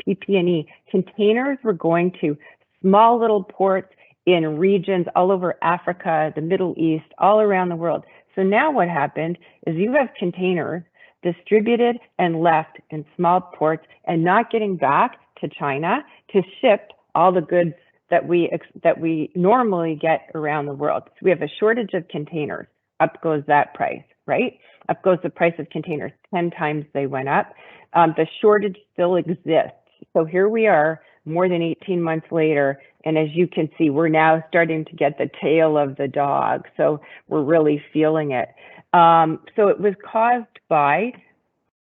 PP&E, containers were going to small little ports in regions all over Africa, the Middle East, all around the world. So now what happened is you have containers distributed and left in small ports and not getting back to China to ship all the goods that we normally get around the world. So we have a shortage of containers. Up goes that price, right? Up goes the price of containers. 10 times they went up. The shortage still exists. So here we are, more than 18 months later, and as you can see, we're now starting to get the tail of the dog. So we're really feeling it. So it was caused by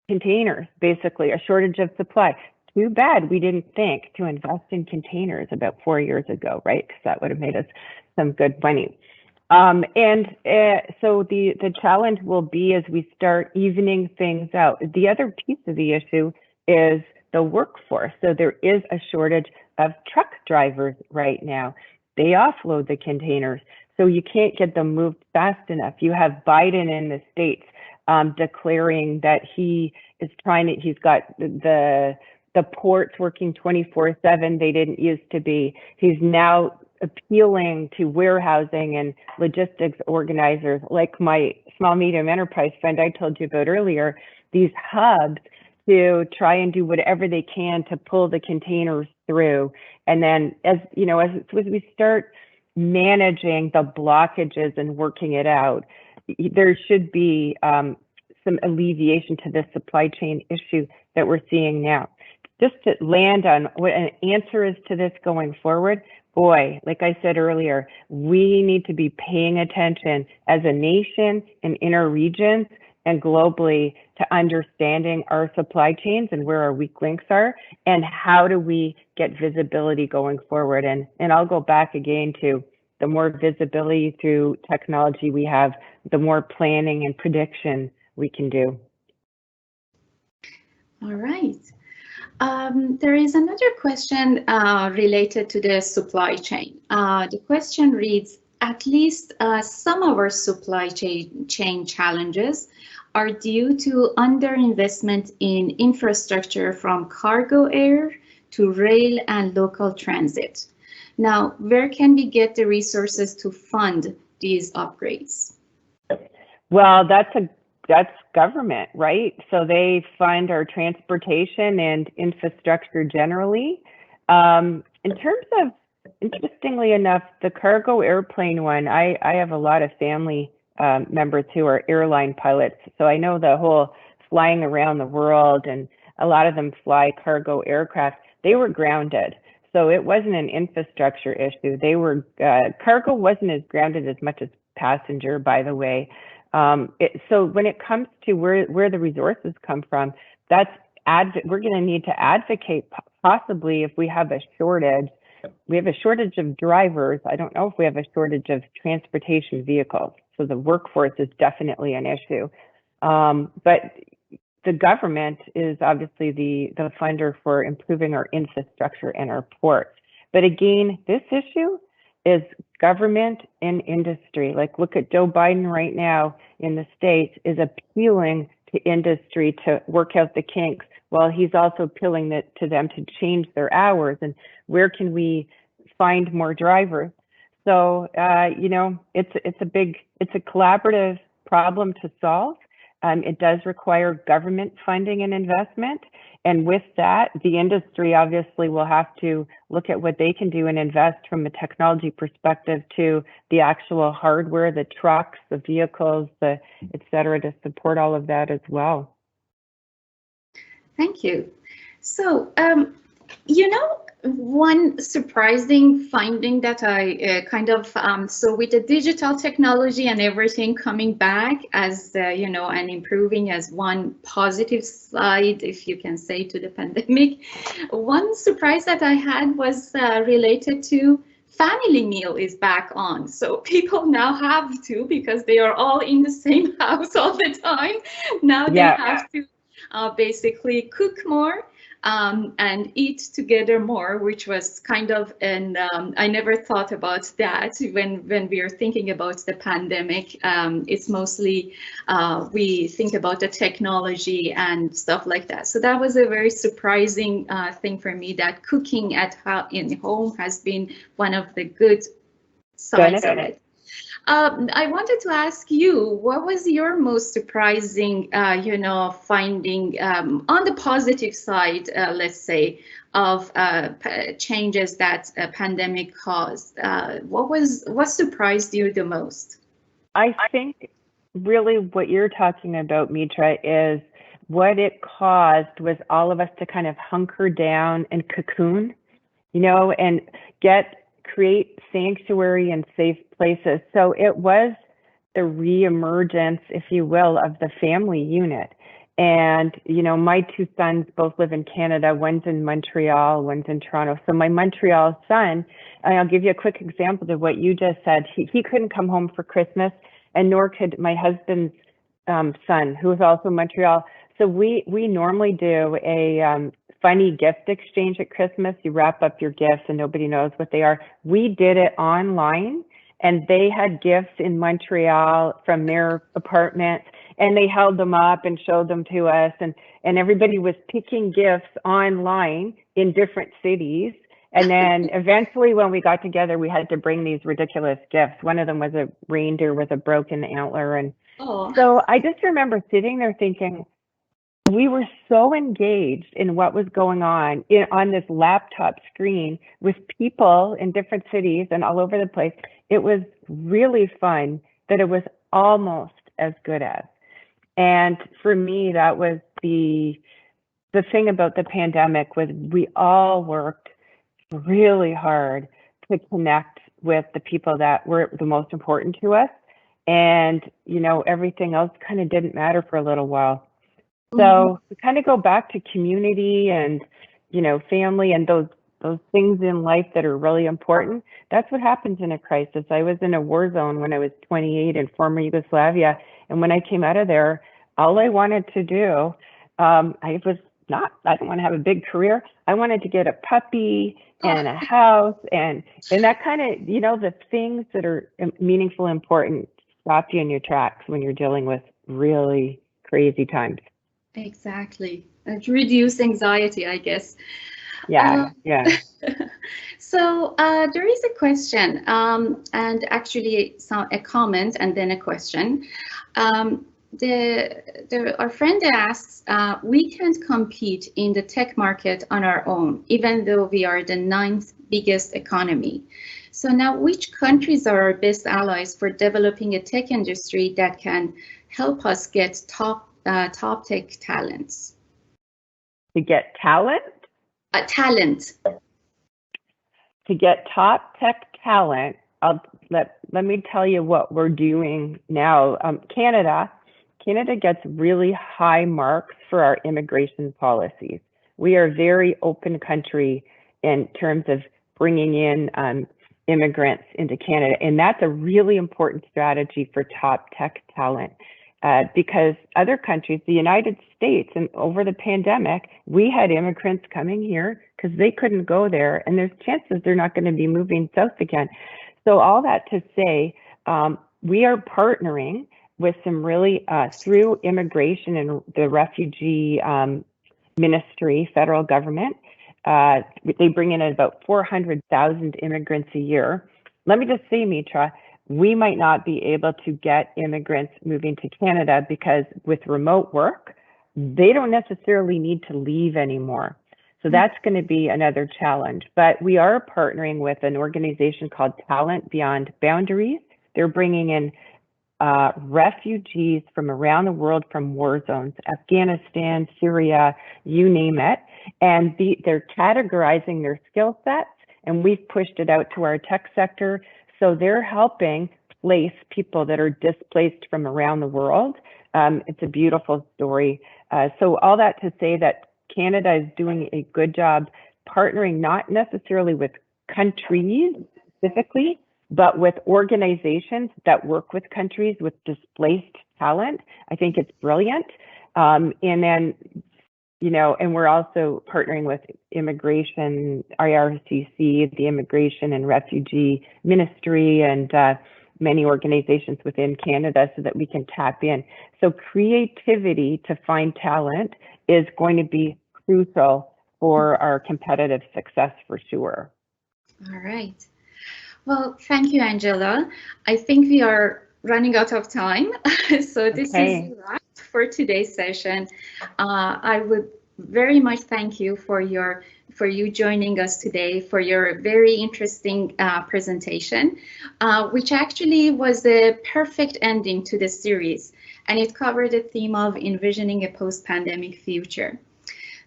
containers, basically, a shortage of supply. Too bad we didn't think to invest in containers about 4 years ago, right? Because that would have made us some good money. So the challenge will be as we start evening things out. The other piece of the issue is the workforce. So there is a shortage of truck drivers right now. They offload the containers, so you can't get them moved fast enough. You have Biden in the States declaring that he's got the ports working 24/7. They didn't used to be. He's now appealing to warehousing and logistics organizers like my small medium enterprise friend I told you about earlier, these hubs to try and do whatever they can to pull the containers through. And then as we start managing the blockages and working it out, there should be some alleviation to this supply chain issue that we're seeing now. Just to land on what an answer is to this going forward, boy, like I said earlier, we need to be paying attention as a nation and in our regions and globally to understanding our supply chains and where our weak links are, and how do we get visibility going forward. And I'll go back again to the more visibility through technology we have, the more planning and prediction we can do. All right. There is another question related to the supply chain. The question reads, at least some of our supply chain challenges are due to underinvestment in infrastructure from cargo air to rail and local transit. Now, where can we get the resources to fund these upgrades? Well, that's government, right? So they fund our transportation and infrastructure generally. In terms of, interestingly enough, the cargo airplane one, I have a lot of family members who are airline pilots. So I know the whole flying around the world, and a lot of them fly cargo aircraft. They were grounded. So it wasn't an infrastructure issue. They were, cargo wasn't as grounded as much as passenger, by the way. So when it comes to where the resources come from, we're going to need to advocate possibly if we have a shortage. We have a shortage of drivers. I don't know if we have a shortage of transportation vehicles. So the workforce is definitely an issue. But the government is obviously the funder for improving our infrastructure and our ports. But again, this issue is government and industry. Like, look at Joe Biden right now in the States is appealing to industry to work out the kinks, while he's also appealing to them to change their hours. And where can we find more drivers? So, it's a collaborative problem to solve. It does require government funding and investment. And with that, the industry obviously will have to look at what they can do and invest from a technology perspective to the actual hardware, the trucks, the vehicles, et cetera, to support all of that as well. Thank you. So, one surprising finding that I so with the digital technology and everything coming back as, and improving as one positive side, if you can say, to the pandemic, one surprise that I had was related to family meal is back on. So people now have to, because they are all in the same house all the time. Now they have to basically cook more. And eat together more, which was kind of, and I never thought about that when we are thinking about the pandemic. It's mostly we think about the technology and stuff like that. So that was a very surprising thing for me, that cooking in home has been one of the good sides of it. I wanted to ask you, what was your most surprising, finding on the positive side, let's say, of changes that a pandemic caused? What surprised you the most? I think really what you're talking about, Mitra, is what it caused was all of us to kind of hunker down and cocoon, and create sanctuary and safe places. So it was the reemergence, if you will, of the family unit. And, my two sons both live in Canada. One's in Montreal, one's in Toronto. So my Montreal son, and I'll give you a quick example of what you just said. He couldn't come home for Christmas, and nor could my husband's son, who is also in Montreal. So we normally do a funny gift exchange at Christmas. You wrap up your gifts and nobody knows what they are. We did it online, and they had gifts in Montreal from their apartment, and they held them up and showed them to us, and everybody was picking gifts online in different cities. And then eventually when we got together, we had to bring these ridiculous gifts. One of them was a reindeer with a broken antler. And so I just remember sitting there thinking, we were so engaged in what was going on on this laptop screen with people in different cities and all over the place. It was really fun that it was almost as good as. And for me, that was the thing about the pandemic was we all worked really hard to connect with the people that were the most important to us. And, you know, everything else kind of didn't matter for a little while. So we kind of go back to community and, you know, family and those things in life that are really important. That's what happens in a crisis. I was in a war zone when I was 28 in former Yugoslavia. And when I came out of there, all I wanted to do, I didn't want to have a big career. I wanted to get a puppy and a house and that kind of, you know, the things that are meaningful, important, stop you in your tracks when you're dealing with really crazy times. Exactly. Reduce anxiety, I guess. Yeah. So there is a question, and actually a comment and then a question. Our friend asks, we can't compete in the tech market on our own, even though we are the 9th biggest economy. So now, which countries are our best allies for developing a tech industry that can help us get top tech talents? To get talent? Talent. To get top tech talent, let me tell you what we're doing now. Canada gets really high marks for our immigration policies. We are a very open country in terms of bringing in immigrants into Canada, and that's a really important strategy for top tech talent. Because other countries, the United States, and over the pandemic, we had immigrants coming here because they couldn't go there, and there's chances they're not going to be moving south again. So all that to say, we are partnering with some really, through immigration and the refugee ministry, federal government, they bring in about 400,000 immigrants a year. Let me just say, Mitra, we might not be able to get immigrants moving to Canada because with remote work, they don't necessarily need to leave anymore. So that's going to be another challenge. But we are partnering with an organization called Talent Beyond Boundaries. They're bringing in refugees from around the world from war zones, Afghanistan, Syria, you name it. And they're categorizing their skill sets, and we've pushed it out to our tech sector. So they're helping place people that are displaced from around the world. It's a beautiful story. So all that to say that Canada is doing a good job partnering not necessarily with countries specifically, but with organizations that work with countries with displaced talent. I think it's brilliant. And then, you know, and we're also partnering with immigration, IRCC, the Immigration and Refugee Ministry, and many organizations within Canada so that we can tap in. So creativity to find talent is going to be crucial for our competitive success for sure. All right. Well, thank you, Angela. I think we are running out of time. So this is a wrap for today's session. I would very much thank you for you joining us today, for your very interesting presentation, which actually was a perfect ending to the series, and it covered the theme of envisioning a post-pandemic future.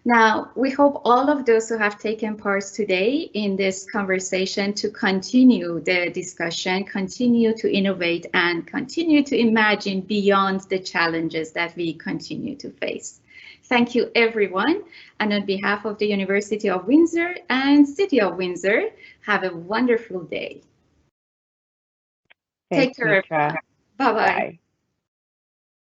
Now, we hope all of those who have taken part today in this conversation to continue the discussion, continue to innovate, and continue to imagine beyond the challenges that we continue to face. Thank you, everyone. And on behalf of the University of Windsor and City of Windsor, have a wonderful day. Take care, everyone. Bye-bye.